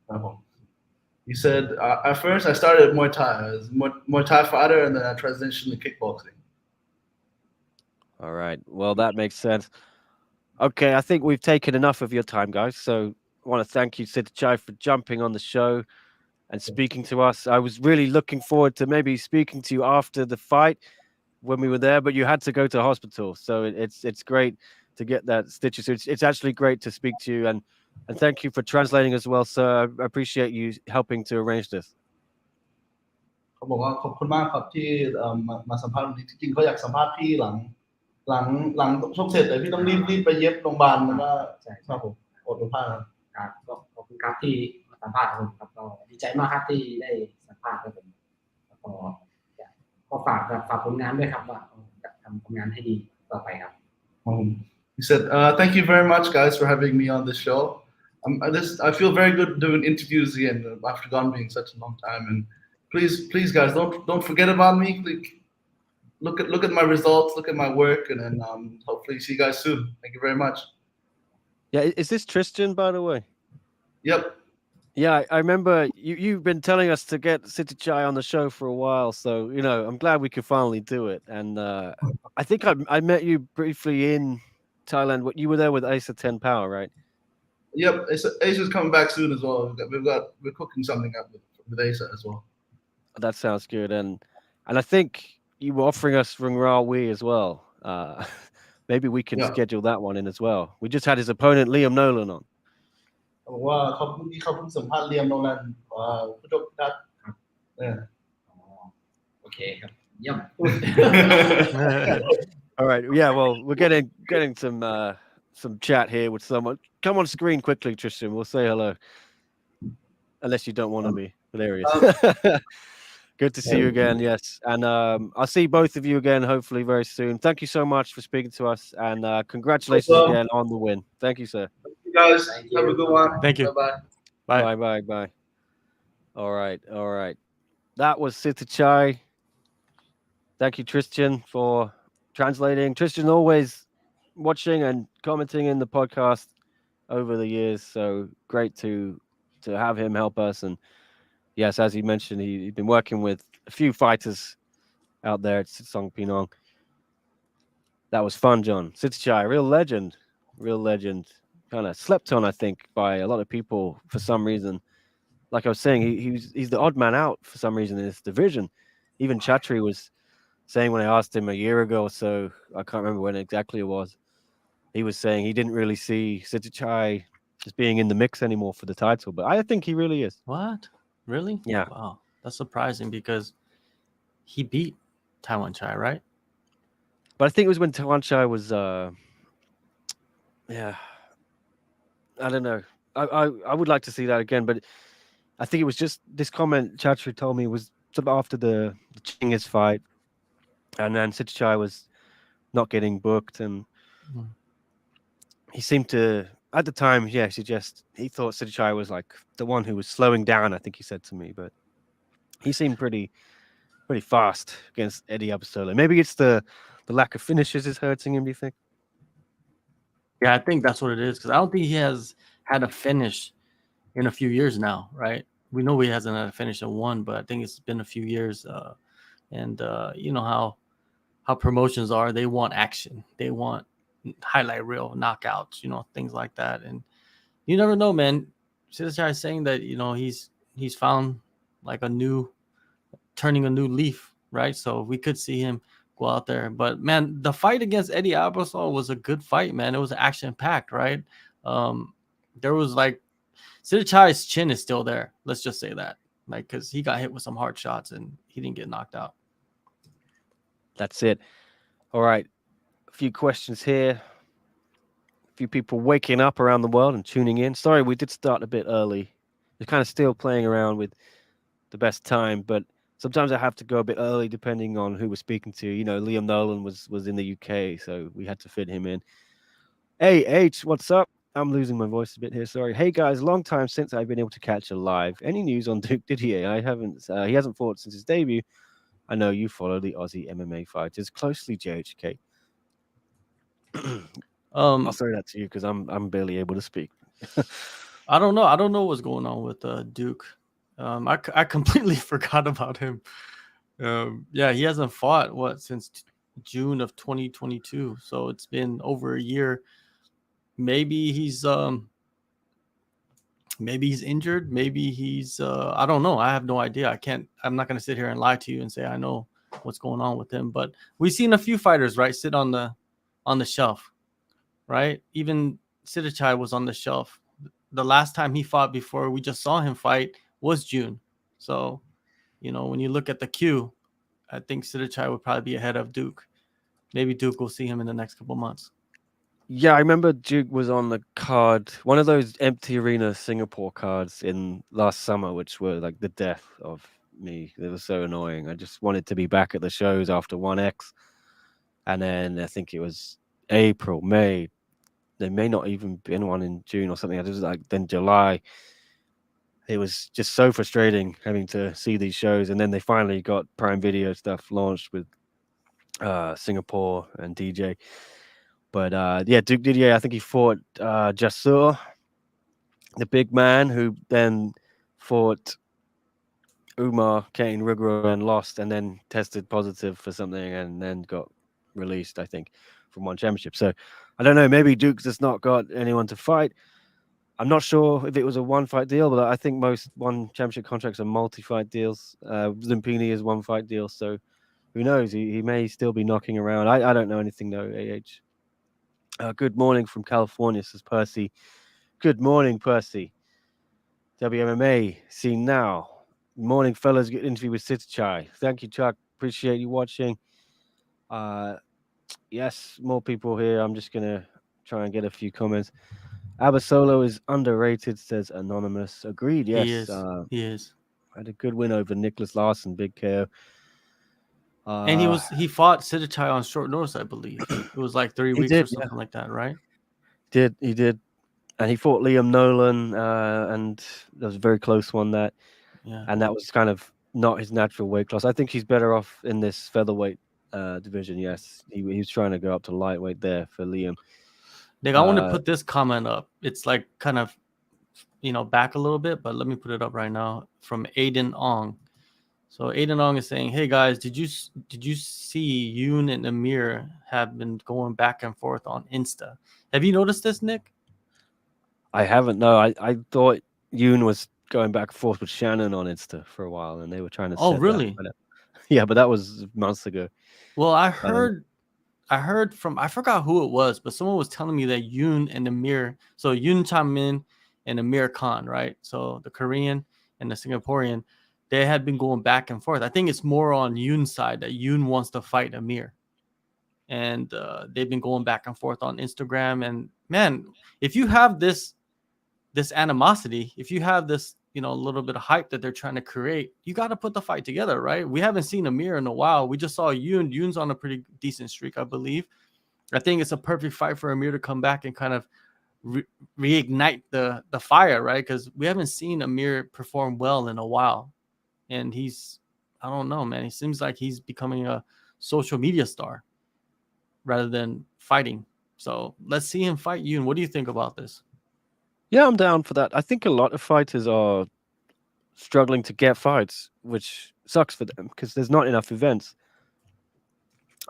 ครับผม He said at first I started Muay Thai as Muay Thai fighter and then I transitioned to kickboxing. All right, well that makes sense. Okay, I think we've taken enough of your time, guys. So I want to thank you, Sitthichai, for jumping on the show and speaking to us. I was really looking forward to maybe speaking to you after the fight when we were there, but you had to go to hospital. So it's great to get that stitches. It's actually great to speak to you, and thank you for translating as well, sir. I appreciate you helping to arrange this. เขาบอกว่าขอบคุณมากครับที่มาสัมภาษณ์วันนี้จริงๆเขาอยากสัมภาษณ์พี่หลังชกเสร็จแต่พี่ต้องรีบไปเย็บโรงพยาบาลแล้วก็ใช่ครับผมอดผ้าครับก็ขอบคุณครับที่มาสัมภาษณ์ผมครับก็ดีใจมากครับที่ได้สัมภาษณ์ครับผมก็ฝากผลงานด้วยครับว่าจะทำผลงานให้ดีต่อไปครับ He said, thank you very much, guys, for having me on this show. I feel very good doing interviews again after gone being such a long time. And please, guys, don't forget about me. Please, look at my results, look at my work, and then hopefully see you guys soon. Thank you very much. Yeah, is this Tristan, by the way? Yep. Yeah, I remember you've been telling us to get Sitthichai on the show for a while, so you know I'm glad we could finally do it. And I think I met you briefly in Thailand. You were there with Asa 10 Power, right? Yep, Asa's coming back soon as well. We're cooking something up with Asa as well. That sounds good, and I think you were offering us Rung Ra Wee as well. Maybe we can schedule that one in as well. We just had his opponent Liam Nolan on. บอกว่าเขาเพิ่งสัมภาษณ์ Liam Nolan ผู้ชกทัศน์โอเคครับเยี่ยม All right, yeah, well, we're getting some chat here with someone. Come on screen quickly, Tristan. We'll say hello. Unless you don't want to be, but there he is. Good to see you again, yes. And I'll see both of you again, hopefully very soon. Thank you so much for speaking to us, and congratulations again on the win. Thank you, sir. Thank you, guys. Have a good one. Thank you. Bye-bye. Bye. All right. That was Sitthichai. Thank you, Tristan, for translating. Tristan always watching and commenting in the podcast over the years. So great to have him help us. And yes, as you mentioned, he's been working with a few fighters out there at Sitsong Pinong. That was fun, John. Sitthichai, real legend. Kind of slept on, I think, by a lot of people for some reason. Like I was saying, he's the odd man out for some reason in this division. Even Chatri was saying when I asked him a year ago or so, I can't remember when exactly it was, he was saying he didn't really see Sitthichai just being in the mix anymore for the title, but I think he really is. What? Really? Yeah. Wow, that's surprising because he beat Taiwan Chai, right? But I think it was when Tawanchai was, yeah, I don't know. I would like to see that again, but I think it was just this comment Chatri told me was sort of after the Chinggis fight, and then Sitthichai was not getting booked, and Mhm. he seemed to, at the time, yeah, he thought Sitthichai was like the one who was slowing down, I think he said to me, but he seemed pretty fast against Eddie Abasolo. Maybe it's the lack of finishes is hurting him, do you think? Yeah, I think that's what it is because I don't think he has had a finish in a few years now, right? We know he hasn't had a finish in one, but I think it's been a few years. And you know how promotions are; they want action, they want highlight reel knockouts, you know, things like that. And you never know, man. Sitthichai is saying that he's found like turning a new leaf, right? So we could see him go out there. But man, the fight against Eddie Abasolo was a good fight, man. It was action packed, right? There was like Sitthichai's chin is still there. Let's just say that, like, because he got hit with some hard shots and he didn't get knocked out. That's it. All right, a few questions here. A few people waking up around the world and tuning in. Sorry, we did start a bit early. We're kind of still playing around with the best time, but sometimes I have to go a bit early depending on who we're speaking to. You know, Liam Nolan was in the UK, so we had to fit him in. Hey, H, what's up? I'm losing my voice a bit here. Sorry. Hey guys, long time since I've been able to catch a live. Any news on Duke Didier? I haven't. He hasn't fought since his debut. I know you follow the Aussie MMA fighters closely, JHK. I'll throw that to you because I'm barely able to speak. I don't know what's going on with Duke. I completely forgot about him. Yeah, he hasn't fought since June of 2022, so it's been over a year. Maybe he's injured. Maybe he's I don't know. I have no idea. I'm not going to sit here and lie to you and say I know what's going on with him. But we've seen a few fighters, right, sit on the shelf, right? Even Sitthichai was on the shelf. The last time he fought before we just saw him fight was June. So, you know, when you look at the queue, I think Sitthichai would probably be ahead of Duke. Maybe Duke will see him in the next couple months. Yeah, I remember Duke was on the card, one of those empty arena Singapore cards in last summer, which were like the death of me. They were so annoying. I just wanted to be back at the shows after 1X. And then I think it was April, May. There may not even been one in June or something. It was like then July. It was just so frustrating having to see these shows. And then they finally got Prime Video stuff launched with Singapore and DJ. But yeah, Duke Didier, I think he fought Jasur, the big man, who then fought Umar Kane Rugro and lost, and then tested positive for something, and then got released, I think, from one championship. So I don't know. Maybe Duke's just not got anyone to fight. I'm not sure if it was a one-fight deal, but I think most one championship contracts are multi-fight deals. Zimpini is one-fight deal, so who knows? He may still be knocking around. I don't know anything though. Good morning from California, says Percy. Good morning, Percy. WMMA, seen now. Morning, fellas. Good interview with Sitthichai. Thank you, Chuck. Appreciate you watching. Yes, more people here. I'm just going to try and get a few comments. Abasolo is underrated, says Anonymous. Agreed, yes. He is. Had a good win over Nicholas Larson, big KO. And he fought Sitthichai on short notice, I believe. It was like 3 weeks or something like that, right? He did. And he fought Liam Nolan, and that was a very close one. And that was kind of not his natural weight class. I think he's better off in this featherweight division. Yes, he was trying to go up to lightweight there for Liam. Nick, I want to put this comment up. It's like kind of, back a little bit, but let me put it up right now from Aiden Ong. So Aiden Ong is saying, "Hey guys, did you see Yoon and Amir have been going back and forth on Insta? Have you noticed this, Nick?" I haven't. No, I thought Yoon was going back and forth with Shannon on Insta for a while, and they were trying to. Oh, set really? That, yeah, but that was months ago. Well, I heard from, I forgot who it was, but someone was telling me that Yoon and Amir, so Yoon Chang-min and Amir Khan, right? So the Korean and the Singaporean, they had been going back and forth. I think it's more on Yoon's side that Yoon wants to fight Amir. And they've been going back and forth on Instagram. And man, if you have this animosity, if you have this, little bit of hype that they're trying to create, you got to put the fight together, right? We haven't seen Amir in a while. We just saw Yoon. Yoon's on a pretty decent streak, I believe. I think it's a perfect fight for Amir to come back and kind of reignite the fire, right? Because we haven't seen Amir perform well in a while. And I don't know, man. He seems like he's becoming a social media star rather than fighting. So let's see him fight Yoon. What do you think about this? Yeah, I'm down for that. I think a lot of fighters are struggling to get fights, which sucks for them because there's not enough events.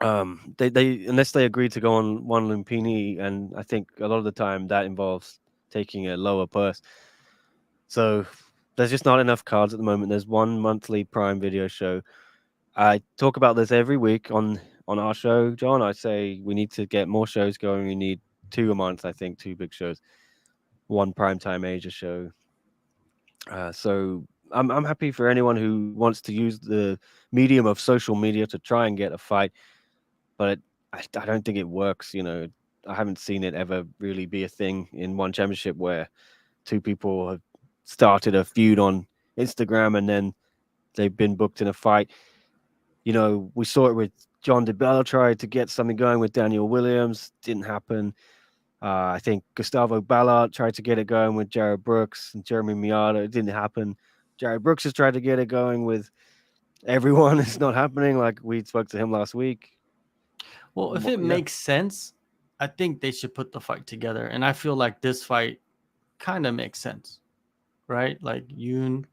They unless they agree to go on one Lumpini, and I think a lot of the time that involves taking a lower purse. So there's just not enough cards at the moment. There's one monthly Prime Video show. I talk about this every week on our show, John. I say we need to get more shows going. We need 2 a month, I think, 2 big shows, 1 primetime Asia show. So I'm happy for anyone who wants to use the medium of social media to try and get a fight, but I don't think it works. I haven't seen it ever really be a thing in one championship where 2 people have started a feud on Instagram and then they've been booked in a fight. We saw it with John DeBella, tried to get something going with Daniel Williams, didn't happen. I think Gustavo Ballard tried to get it going with Jared Brooks and Jeremy Miata. It didn't happen. Jared Brooks has tried to get it going with everyone. It's not happening. Like we spoke to him last week. Well, if it makes sense, I think they should put the fight together. And I feel like this fight kind of makes sense, right? Like Yoon,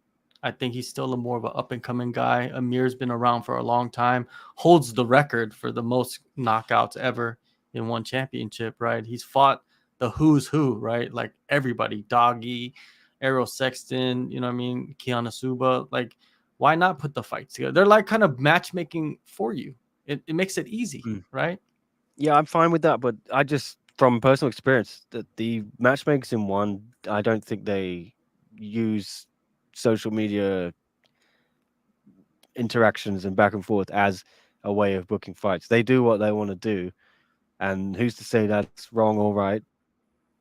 I think he's still more of an up-and-coming guy. Amir's been around for a long time, holds the record for the most knockouts ever in one championship, right? He's fought the who's who, right? Like everybody, Doggy, Errol Sexton, Kiana Suba. Like, why not put the fights together? They're like kind of matchmaking for you. It makes it easy, right? Yeah, I'm fine with that, but I just, from personal experience, that the matchmakers in one, I don't think they use social media interactions and back and forth as a way of booking fights. They do what they want to do, and who's to say that's wrong or right?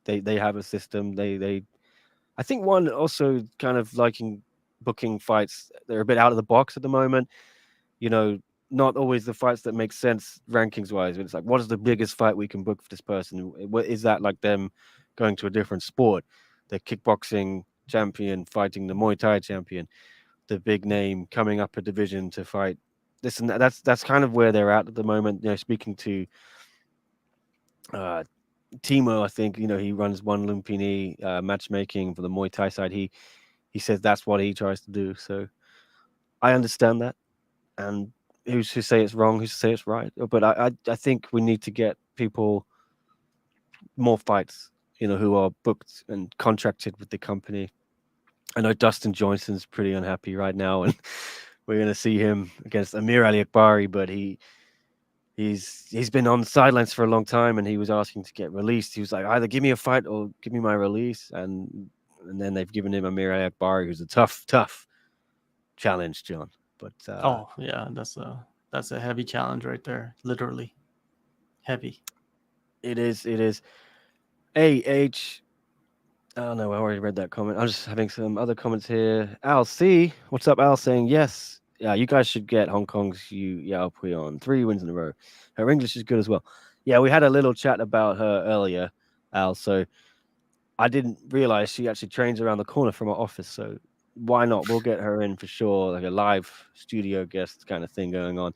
They have a system. I think one also kind of liking booking fights. They're a bit out of the box at the moment. Not always the fights that make sense rankings wise. But it's like, what is the biggest fight we can book for this person? Is that like them going to a different sport? The kickboxing champion fighting the Muay Thai champion, the big name coming up a division to fight this and that. That's kind of where they're at the moment. Speaking to Timo, I think he runs one Lumpini matchmaking for the Muay Thai side. He says that's what he tries to do. So I understand that, and who's to say it's wrong? Who's to say it's right? But I think we need to get people more fights, who are booked and contracted with the company. I know Dustin Johnson's pretty unhappy right now, and we're going to see him against Amir Ali Akbari, but he's been on the sidelines for a long time, and he was asking to get released. He was like, either give me a fight or give me my release, and then they've given him Amir Ali Akbari, who's a tough challenge, John. But oh yeah, that's a heavy challenge right there, literally heavy. It is. AH. Oh no, I already read that comment. I'm just having some other comments here. Al C, what's up, Al? Saying yes. Yeah, you guys should get Hong Kong's Yu Yao Pui on 3 wins in a row. Her English is good as well. Yeah, we had a little chat about her earlier, Al. So I didn't realize she actually trains around the corner from our office. So why not? We'll get her in for sure, like a live studio guest kind of thing going on.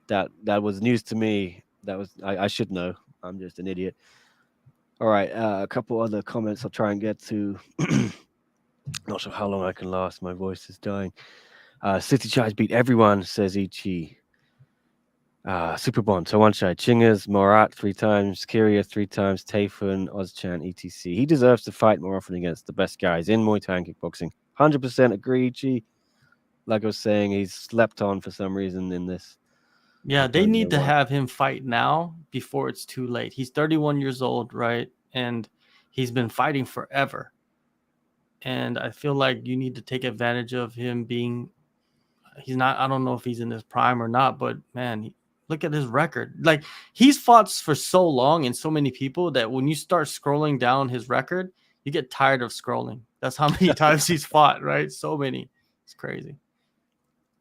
That was news to me. I should know. I'm just an idiot. All right, a couple other comments I'll try and get to. Not sure how long I can last. My voice is dying. Sitthichai's beat everyone, says Ichi. Superbond, Tawanchai, Chingas, Morat 3 times, Kyria 3 times, Tayfun, Ozchan, etc. He deserves to fight more often against the best guys in Muay Thai and kickboxing. 100% agree, Ichi. Like I was saying, he's slept on for some reason in this. Yeah, I they don't need know to why. have him fight now before it's too late. He's 31 years old, right? And he's been fighting forever. And I feel like you need to take advantage of him being, he's not, I don't know if he's in his prime or not, but man, look at his record. Like, he's fought for so long and so many people that when you start scrolling down his record, you get tired of scrolling. That's how many times he's fought, right? So many. It's crazy.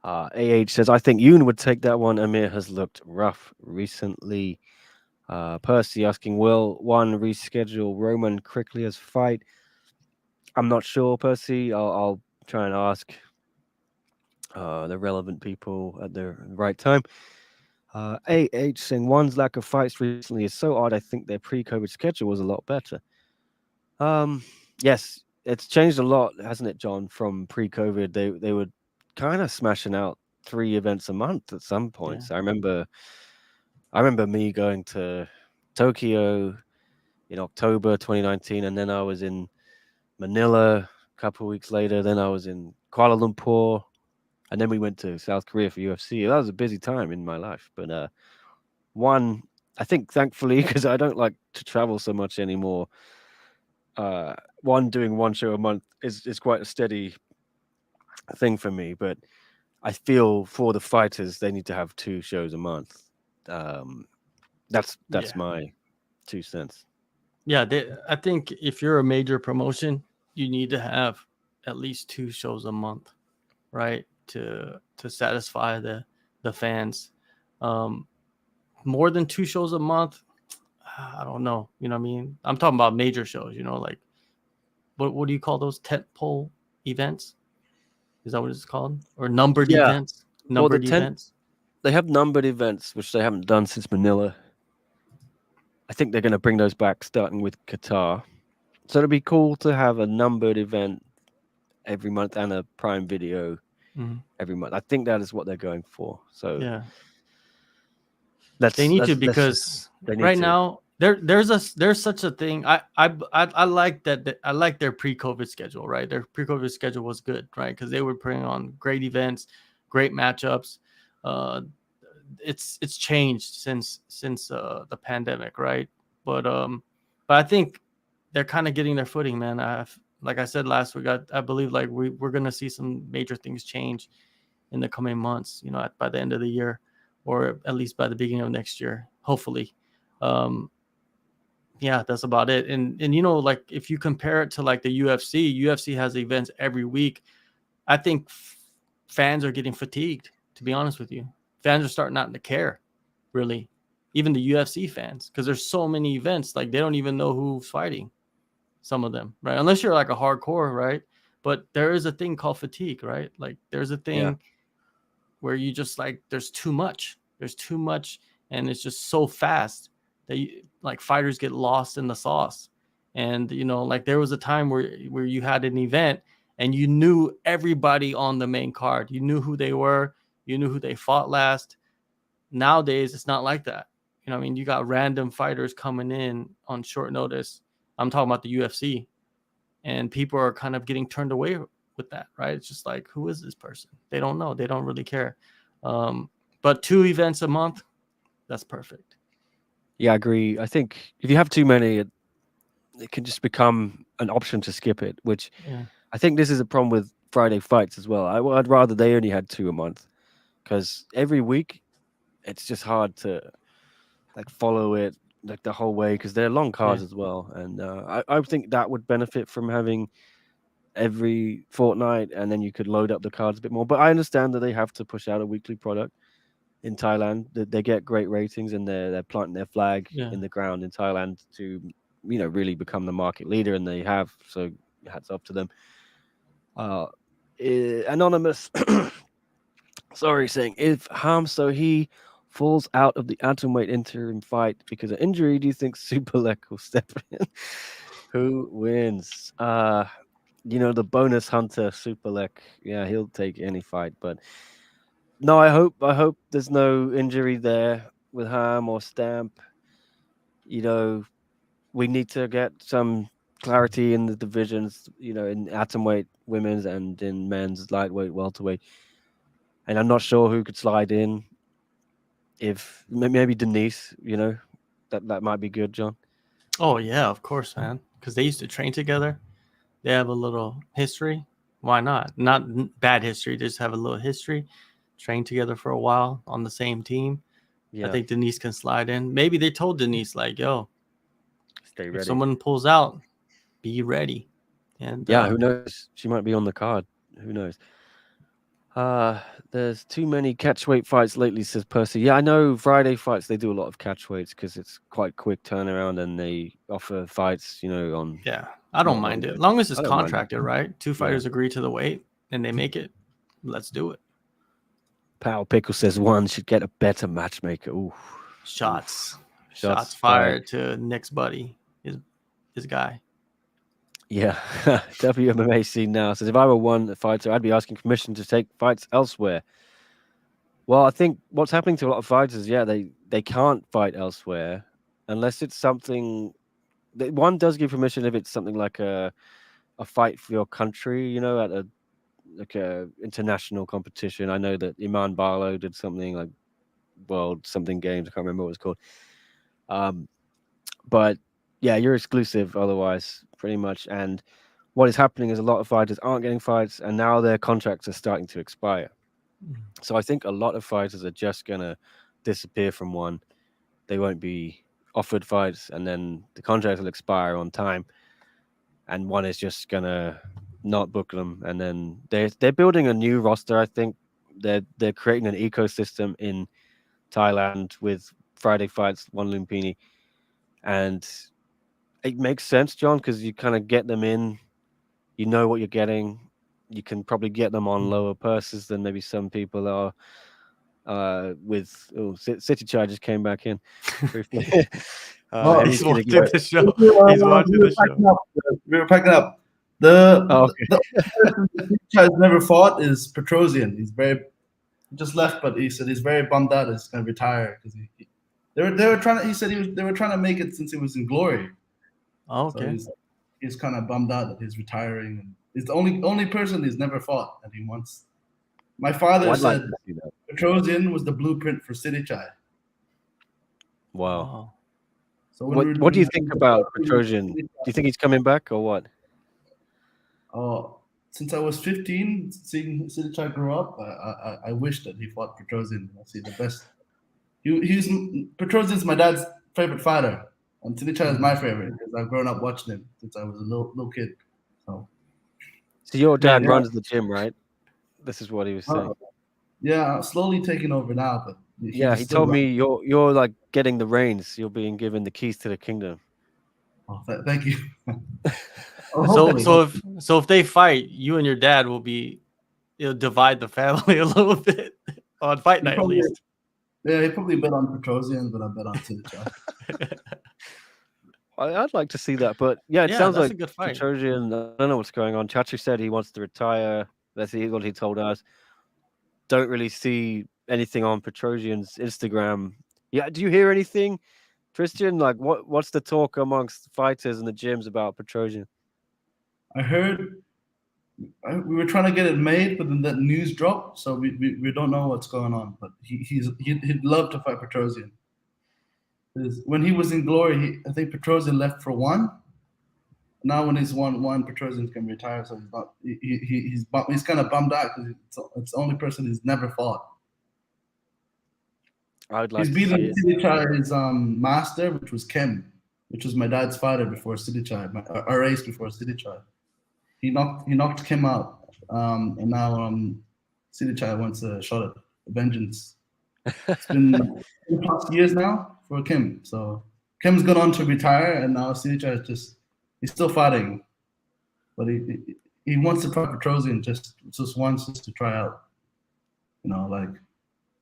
AH says, I think Yoon would take that one. Amir has looked rough recently. Percy asking, will one reschedule Roman Kriklia's fight? I'm not sure, Percy. I'll try and ask the relevant people at the right time. AH saying, one's lack of fights recently is so odd. I think their pre-COVID schedule was a lot better. Yes, it's changed a lot, hasn't it, John? From pre-COVID, they were kind of smashing out 3 events a month at some points. Yeah. I remember me going to Tokyo in October 2019, and then I was in Manila a couple of weeks later. Then I was in Kuala Lumpur, and then we went to South Korea for UFC. That was a busy time in my life. But one, I think, thankfully, because I don't like to travel so much anymore. Doing one show a month is quite a steady thing for me. But I feel for the fighters, they need to have 2 shows a month. That's Yeah. my 2 cents. Yeah, I think if you're a major promotion, you need to have at least 2 shows a month, right? To satisfy the fans. More than 2 shows a month, I don't know. You know what I mean? I'm talking about major shows, like what do you call those tentpole events? Is that what it's called? Or numbered Yeah. events? Numbered events? They have numbered events, which they haven't done since Manila. I think they're going to bring those back, starting with Qatar. So it'd be cool to have a numbered event every month and a Prime Video every month. I think that is what they're going for. So Yeah. they need to, because right now there's such a thing. I like that. I like their pre-COVID schedule, right? Their pre-COVID schedule was good, right? Because they were putting on great events, great matchups. It's changed since the pandemic, right? But I think they're kind of getting their footing, man. Like I said last week, I believe like we're gonna see some major things change in the coming months. By the end of the year, or at least by the beginning of next year, hopefully. Yeah, that's about it. And like if you compare it to like the UFC has events every week. I think fans are getting fatigued, to be honest with you. Fans are starting not to care, really. Even the UFC fans, because there's so many events, like they don't even know who's fighting. Some of them, right? Unless you're like a hardcore, right? But there is a thing called fatigue, right? Like there's a thing where you just like there's too much, and it's just so fast that like fighters get lost in the sauce. And like there was a time where you had an event and you knew everybody on the main card. You knew who they were. You knew who they fought last. Nowadays, it's not like that. I mean, you got random fighters coming in on short notice. I'm talking about the UFC, and people are kind of getting turned away with that, right? It's just like, who is this person? They don't know. They don't really care. But 2 events a month, that's perfect. Yeah, I agree. I think if you have too many, it can just become an option to skip it, which I think this is a problem with Friday fights as well. I'd rather they only had 2 a month, because every week it's just hard to like follow it like the whole way, because they're long cards as well. And I think that would benefit from having every fortnight, and then you could load up the cards a bit more. But I understand that they have to push out a weekly product in Thailand. They get great ratings, and they're planting their flag in the ground in Thailand to really become the market leader, and they have. So hats off to them. Anonymous, sorry, saying if Ham Sohee falls out of the atomweight interim fight because of injury. Do you think Superlek will step in? Who wins? The bonus hunter Superlek. Yeah, he'll take any fight, but no, I hope there's no injury there with Ham or Stamp. We need to get some clarity in the divisions, in atomweight women's and in men's lightweight, welterweight. And I'm not sure who could slide in. If maybe Denise, that might be good, John. Oh yeah, of course, man. Because they used to train together. They have a little history. Why not? Not bad history. Just have a little history. Train together for a while on the same team. Yeah, I think Denise can slide in. Maybe they told Denise like, "Yo, stay if ready." someone pulls out, be ready." And Yeah, who knows? She might be on the card. Who knows? There's too many catchweight fights lately, says Percy. Yeah, I know Friday fights, they do a lot of catchweights because it's quite quick turnaround and they offer fights, on. Yeah, I don't mind it. As long as it's I don't mind it. contracted, right? Two fighters agree to the weight and they make it. Let's do it. Pal Pickle says one should get a better matchmaker. Ooh. Shots Shots fired to Nick's buddy, his guy. Yeah, WMMA scene now says if I were one fighter, I'd be asking permission to take fights elsewhere. Well, I think what's happening to a lot of fighters, they can't fight elsewhere unless it's something. One does give permission if it's something like a fight for your country, at a international competition. I know that Iman Barlow did something like World something games. I can't remember what it was called. But yeah, you're exclusive otherwise, pretty much. And what is happening is a lot of fighters aren't getting fights, and now their contracts are starting to expire. So I think a lot of fighters are just gonna disappear from one. They won't be offered fights, and then the contracts will expire on time, and one is just gonna not book them. And then they're building a new roster. I think they're creating an ecosystem in Thailand with Friday fights, one Lumpini, and it makes sense, John, because you kind of get them in, you know what you're getting. You can probably get them on lower purses than maybe some people are. Sitthichai just came back in. He's watching the show. He's watching the show. We were packing up. The okay. Sitthichai has never fought is Petrosian. He just left, but he said he's very bummed out. He's going to retire because they were trying to. He said they were trying to make it since he was in Glory. Oh, okay. So he's kind of bummed out that he's retiring, and he's the only person he's never fought and he wants. My father said Petrosian was the blueprint for Sitthichai. Wow. So what do you think about Petrosian? Do you think he's coming back or what? Since I was 15, seeing Sitthichai grow up, I wish that he fought Petrosian. I see the best. Petrosian's my dad's favorite fighter, and Sitthichai is my favorite because I've grown up watching him since I was a little kid. So your dad runs the gym, right? This is what he was saying. Yeah, slowly taking over now, but he told me you're like getting the reins. You're being given the keys to the kingdom. Oh, thank you. So if they fight, you and your dad will divide the family a little bit on fight night at least. Yeah, he probably bet on Petrosian, but I bet on Sitthichai. I'd like to see that, but it sounds like a good fight. Petrosian. I don't know what's going on. Chachi said he wants to retire. That's what he told us. Don't really see anything on Petrosian's Instagram. Yeah, do you hear anything, Tristan? Like, what's the talk amongst fighters in the gyms about Petrosian? I heard we were trying to get it made, but then that news dropped, so we don't know what's going on. But he'd love to fight Petrosian. When he was in Glory, I think Petrosian left for one. Now when he's won, Petrosian's can retire, so he's not. He's kind of bummed out because it's the only person he's never fought. He's beaten Sitthichai's master, which was Kim, which was my dad's fighter before Sitthichai, a race before Sitthichai. He knocked Kim out, and now Sitthichai wants a shot at vengeance. It's been 2+ years now for Kim, so Kim's gone on to retire, and now Sitthichai he's still fighting, but he wants to fight Petrosian just once to try out, like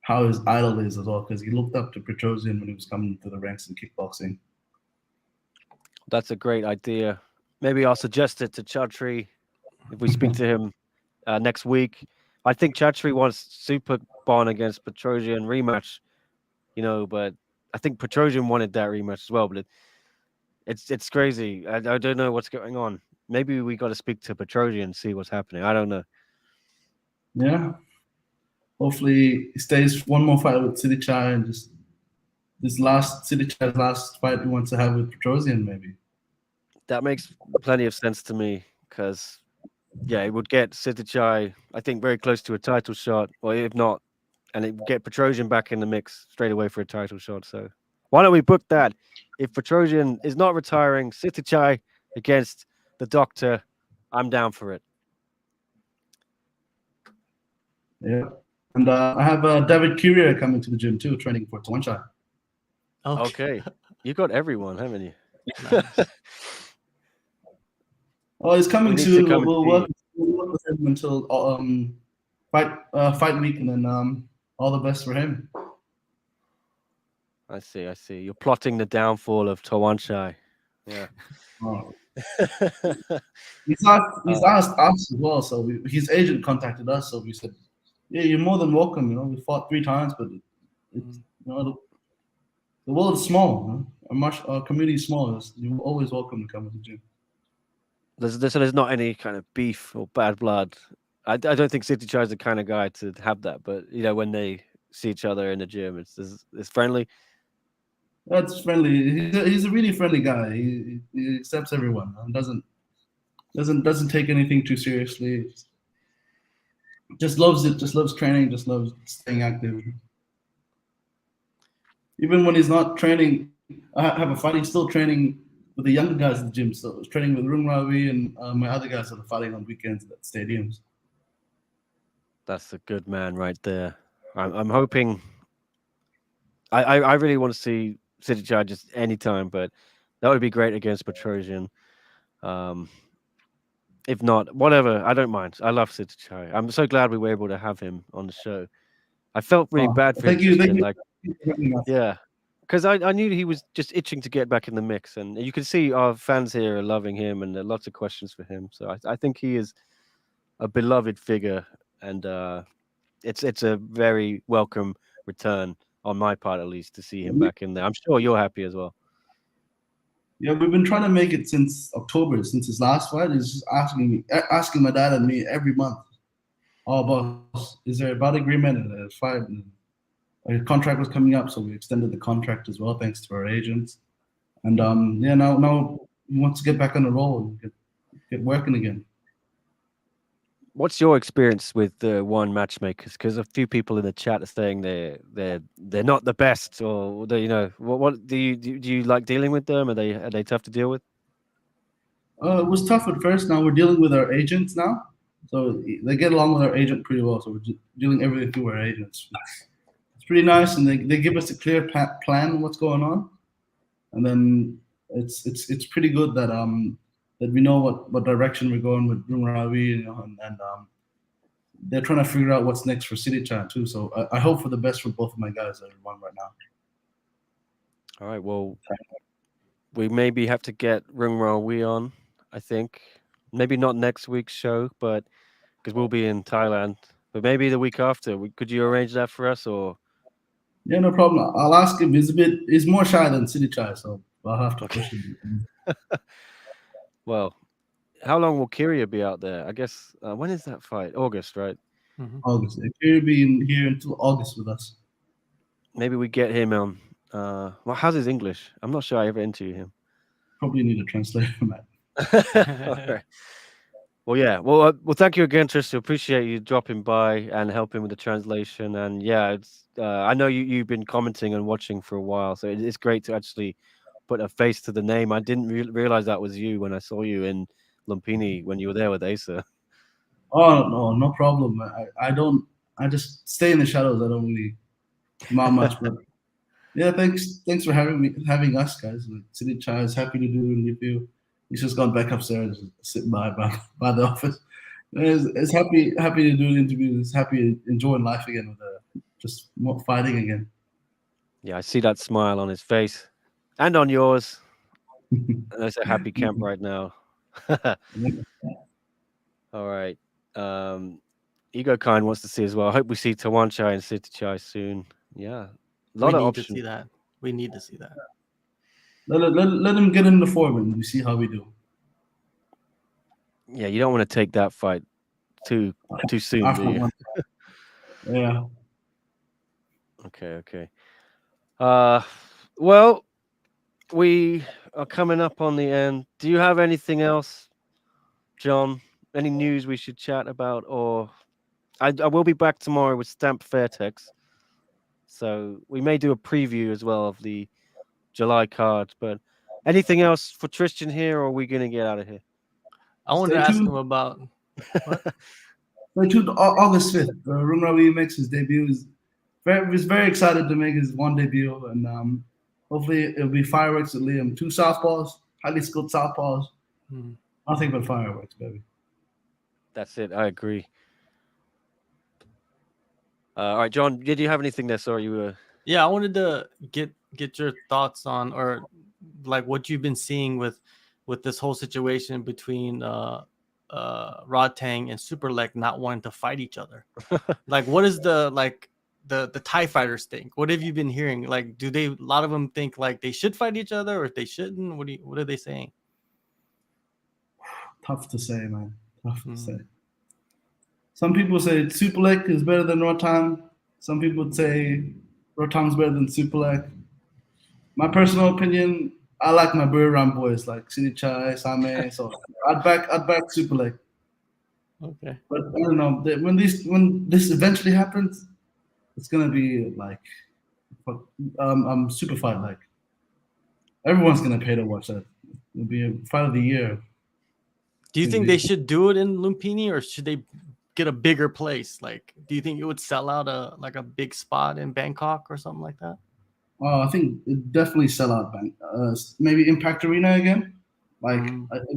how his idol is as well, because he looked up to Petrosian when he was coming to the ranks in kickboxing. That's a great idea. Maybe I'll suggest it to Chatri if we speak to him next week. I think Chatri wants Super Bon against Petrosian rematch, but I think Petrosian wanted that rematch as well. But it's crazy. I don't know what's going on. Maybe we got to speak to Petrosian and see what's happening. I don't know. Yeah. Hopefully he stays one more fight with Sitthichai and just Sitthichai's last fight he wants to have with Petrosian, maybe. That makes plenty of sense to me because, yeah, it would get Sitthichai, I think, very close to a title shot, or if not, and it would get Petrosian back in the mix straight away for a title shot. So why don't we book that? If Petrosian is not retiring, Sitthichai against the Doctor, I'm down for it. Yeah. And I have David Courier coming to the gym too, training for Tawanchai. Okay. You got everyone, haven't you? Nice. Oh, he's coming We need soon. to come and We'll see work with him until fight week, and then all the best for him. I see. You're plotting the downfall of Tawanchai. Yeah. Oh. He's asked us as well, so his agent contacted us, so we said, yeah, you're more than welcome. We fought 3 times, but the world is small. Our community is small. You're always welcome to come to the gym. There's not any kind of beef or bad blood. I don't think Sitthichai is the kind of guy to have that, but when they see each other in the gym, it's friendly. That's friendly. He's a really friendly guy. He accepts everyone and doesn't take anything too seriously. Just loves it. Just loves training. Just loves staying active. Even when he's not training, I have a fight. He's still training with the younger guys at the gym. So I was training with Rung Ravi and my other guys that are fighting on weekends at stadiums. That's a good man right there. I'm hoping. I really want to see Sitthichai just anytime, but that would be great against Petrosian. If not, whatever, I don't mind. I love Sitthichai. I'm so glad we were able to have him on the show. I felt really bad for him. Thank you. Yeah, because I knew he was just itching to get back in the mix, and you can see our fans here are loving him, and there are lots of questions for him. So I think he is a beloved figure, and it's a very welcome return on my part, at least, to see him back in there. I'm sure you're happy as well. Yeah, we've been trying to make it since October, since his last fight. He's just asking my dad and me every month, "Oh, boss, is there a bout agreement and a fight?" And a contract was coming up, so we extended the contract as well, thanks to our agents. And now he wants to get back on the roll and get working again. What's your experience with the one matchmakers? Because a few people in the chat are saying they're not the best, or what do you like dealing with them? Are they tough to deal with? It was tough at first. Now we're dealing with our agents now, so they get along with our agent pretty well. So we're dealing everything through our agents. It's pretty nice, and they give us a clear plan of what's going on, and then it's pretty good that that we know what direction we're going with Rung Ravi, and they're trying to figure out what's next for Sitthichai too. So I hope for the best for both of my guys that are on right now. All right, well, we maybe have to get Rung Ravi on, I think. Maybe not next week's show, but because we'll be in Thailand. But maybe the week after. Could you arrange that for us, or? Yeah, no problem. I'll ask him. He's more shy than Sitthichai, so I'll have to push him. Well, how long will Kyria be out there? I guess when is that fight? August, right? August. He'll be here until August with us. Maybe we get him on. Well, how's his English? I'm not sure I ever interviewed him. Probably need a translator, Matt. Okay. Well, yeah. Well, thank you again, Tristan. Appreciate you dropping by and helping with the translation. And yeah, it's I know you've been commenting and watching for a while, so it's great to actually put a face to the name. I didn't realize that was you when I saw you in Lumpini when you were there with Asa. Oh no problem. I just stay in the shadows. I don't really come out much, but yeah, thanks for having us, guys. Sitthichai is happy to do an interview. He's just gone back upstairs and sitting by the office. It's happy to do the interview. It's happy enjoying life again just more fighting again. Yeah, I see that smile on his face and on yours. There's a happy camp right now. All right. Ego Kind wants to see as well. I hope we see Tawanchai and Sitthichai soon. Yeah. A lot we of need to options. see that. We need to see that. Let him get in the form and we see how we do. Yeah, you don't want to take that fight too soon, After do you? one. Yeah. Okay. Well, we are coming up on the end. Do you have anything else, John? Any news we should chat about? Or I will be back tomorrow with Stamp Fairtex. So we may do a preview as well of the July card. But anything else for Tristan here, or are we going to get out of here? I wanted to ask him about what? Stay tuned to August 5th. Rung Ravi makes his debut. He's very excited to make his one debut. And hopefully it'll be fireworks with Liam. 2 southpaws, highly skilled southpaws. Nothing but fireworks, baby. That's it. I agree. All right, John, did you have anything there? Sorry, you were... Yeah, I wanted to get your thoughts on, or like what you've been seeing with this whole situation between Rodtang and Superlek not wanting to fight each other. Like, what is the Thai fighters think? What have you been hearing? Like, do a lot of them think like they should fight each other or if they shouldn't? What are they saying? Tough to say, man. Tough to say. Some people say Superlek is better than Rodtang. Some people say Rodtang's better than Superlek. My personal opinion, I like my Buriram boys like Sitthichai, Same. So I'd back Superlek. Okay. But I don't know. When this eventually happens, it's gonna be like super fight. Like everyone's gonna pay to watch that. It'll be a fight of the year. Do you think they should do it in Lumpini, or should they get a bigger place? Like, do you think it would sell out a big spot in Bangkok or something like that? I think it definitely sell out. Maybe Impact Arena again. Like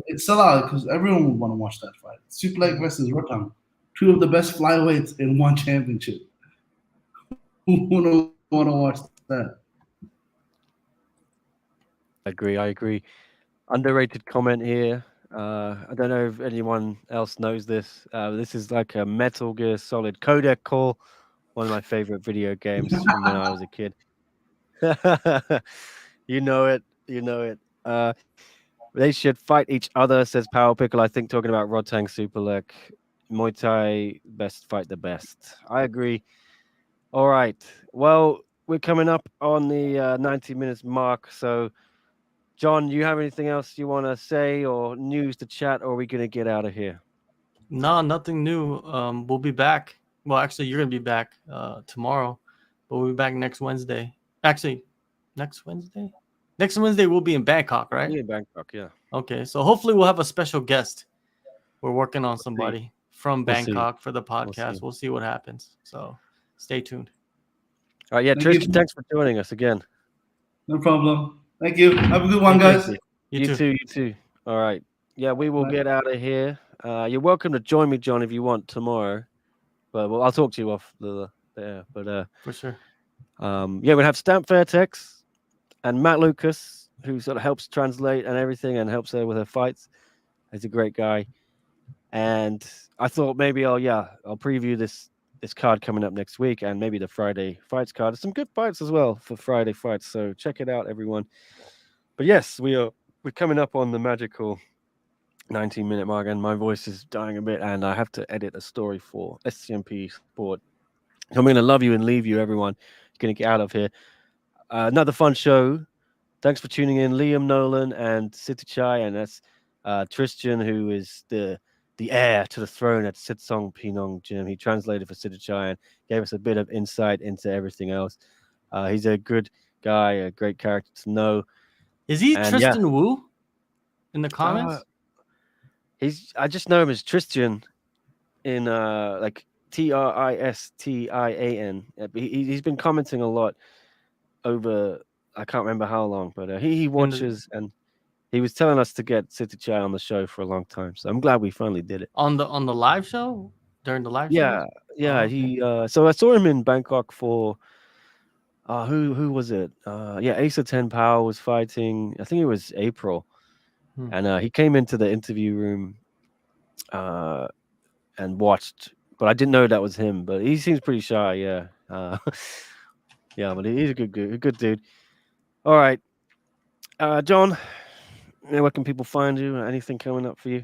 it sell out because everyone would want to watch that fight. Superlek versus Rodtang, 2 of the best flyweights in one championship. Who wouldn't want to watch that? I agree. Underrated comment here. I don't know if anyone else knows this. This is like a Metal Gear Solid codec call. One of my favorite video games from when I was a kid. You know it. They should fight each other, says Power Pickle. I think talking about Rodtang Superlek. Muay Thai, best fight the best. I agree. All right. Well, we're coming up on the 90 minutes mark. So, John, you have anything else you want to say or news to chat, or are we going to get out of here? No, nothing new. We'll be back. Well, actually, you're going to be back tomorrow, but we'll be back next Wednesday. Actually, next Wednesday? Next Wednesday, we'll be in Bangkok, right? Yeah, Bangkok, yeah. Okay, so hopefully we'll have a special guest. We're working on somebody from Bangkok for the podcast. We'll see what happens. So stay tuned. All right, yeah, Tristan, thanks for joining us again. No problem. Thank you. Have a good one, guys. You too. All right. Yeah, we will get out of here. You're welcome to join me, John, if you want tomorrow. But I'll talk to you off there. But for sure. Yeah, we'll have Stamp Fairtex and Matt Lucas, who sort of helps translate and everything and helps her with her fights. He's a great guy. And I thought maybe I'll preview this card coming up next week and maybe the Friday fights card. There's some good fights as well for Friday fights, so check it out, everyone. But yes, we're coming up on the magical 19-minute mark, and my voice is dying a bit, and I have to edit a story for SCMP Sport. So I'm going to love you and leave you, everyone. You're going to get out of here. Another fun show. Thanks for tuning in, Liam Nolan and Sitthichai, and that's Tristan, who is the heir to the throne at Sitsong Pinong Gym. He translated for Sitthichai and gave us a bit of insight into everything else. He's a good guy, a great character to know. Is he Tristan Wu in the comments? I just know him as Tristan in like Tristian. He's been commenting a lot over, I can't remember how long, but he watches and he was telling us to get Sitthichai on the show for a long time. So I'm glad we finally did it. On the live show? during the live Yeah, streams? yeah. Oh, He so I saw him in Bangkok for who was it? Yeah, Asa 10 Power was fighting. I think it was April. And he came into the interview room and watched, but I didn't know that was him. But he seems pretty shy, yeah. Yeah, but he's a good dude. All right. John, where can people find you? Anything coming up for you?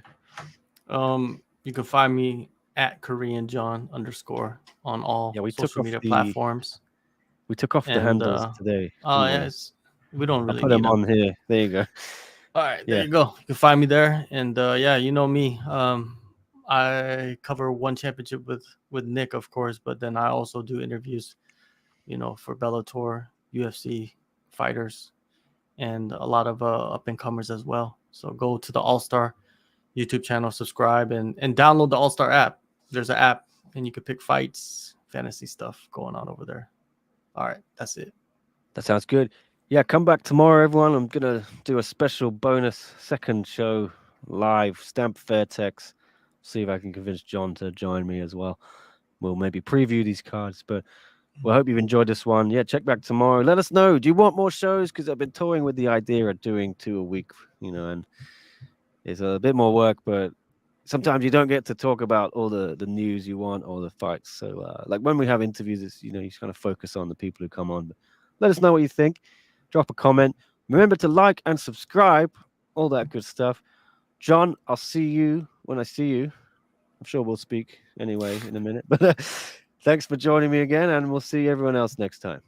You can find me at Korean John _ on all Yeah, we took social off media the platforms. we took off the And handles today. oh didn't we? yes, we don't I really put need them them. on here. There you go. All right, there Yeah. you go. You can find me there. And yeah, you know me. I cover one championship with Nick, of course, but then I also do interviews, for Bellator, UFC fighters, and a lot of up and comers as well. So go to the All Star YouTube channel, subscribe, and download the All Star app. There's an app, and you can pick fights, fantasy stuff going on over there. All right, that's it. That sounds good. Yeah, come back tomorrow, everyone. I'm gonna do a special bonus second show live, Stamp Fairtex. See if I can convince John to join me as well. We'll maybe preview these cards, but we hope you've enjoyed this one. Yeah, check back tomorrow. Let us know. Do you want more shows? Because I've been toying with the idea of doing 2 a week, and it's a bit more work, but sometimes you don't get to talk about all the news you want or the fights. So like when we have interviews, it's, you just kind of focus on the people who come on. But let us know what you think. Drop a comment. Remember to like and subscribe, all that good stuff. John, I'll see you when I see you. I'm sure we'll speak anyway in a minute. But thanks for joining me again, and we'll see everyone else next time.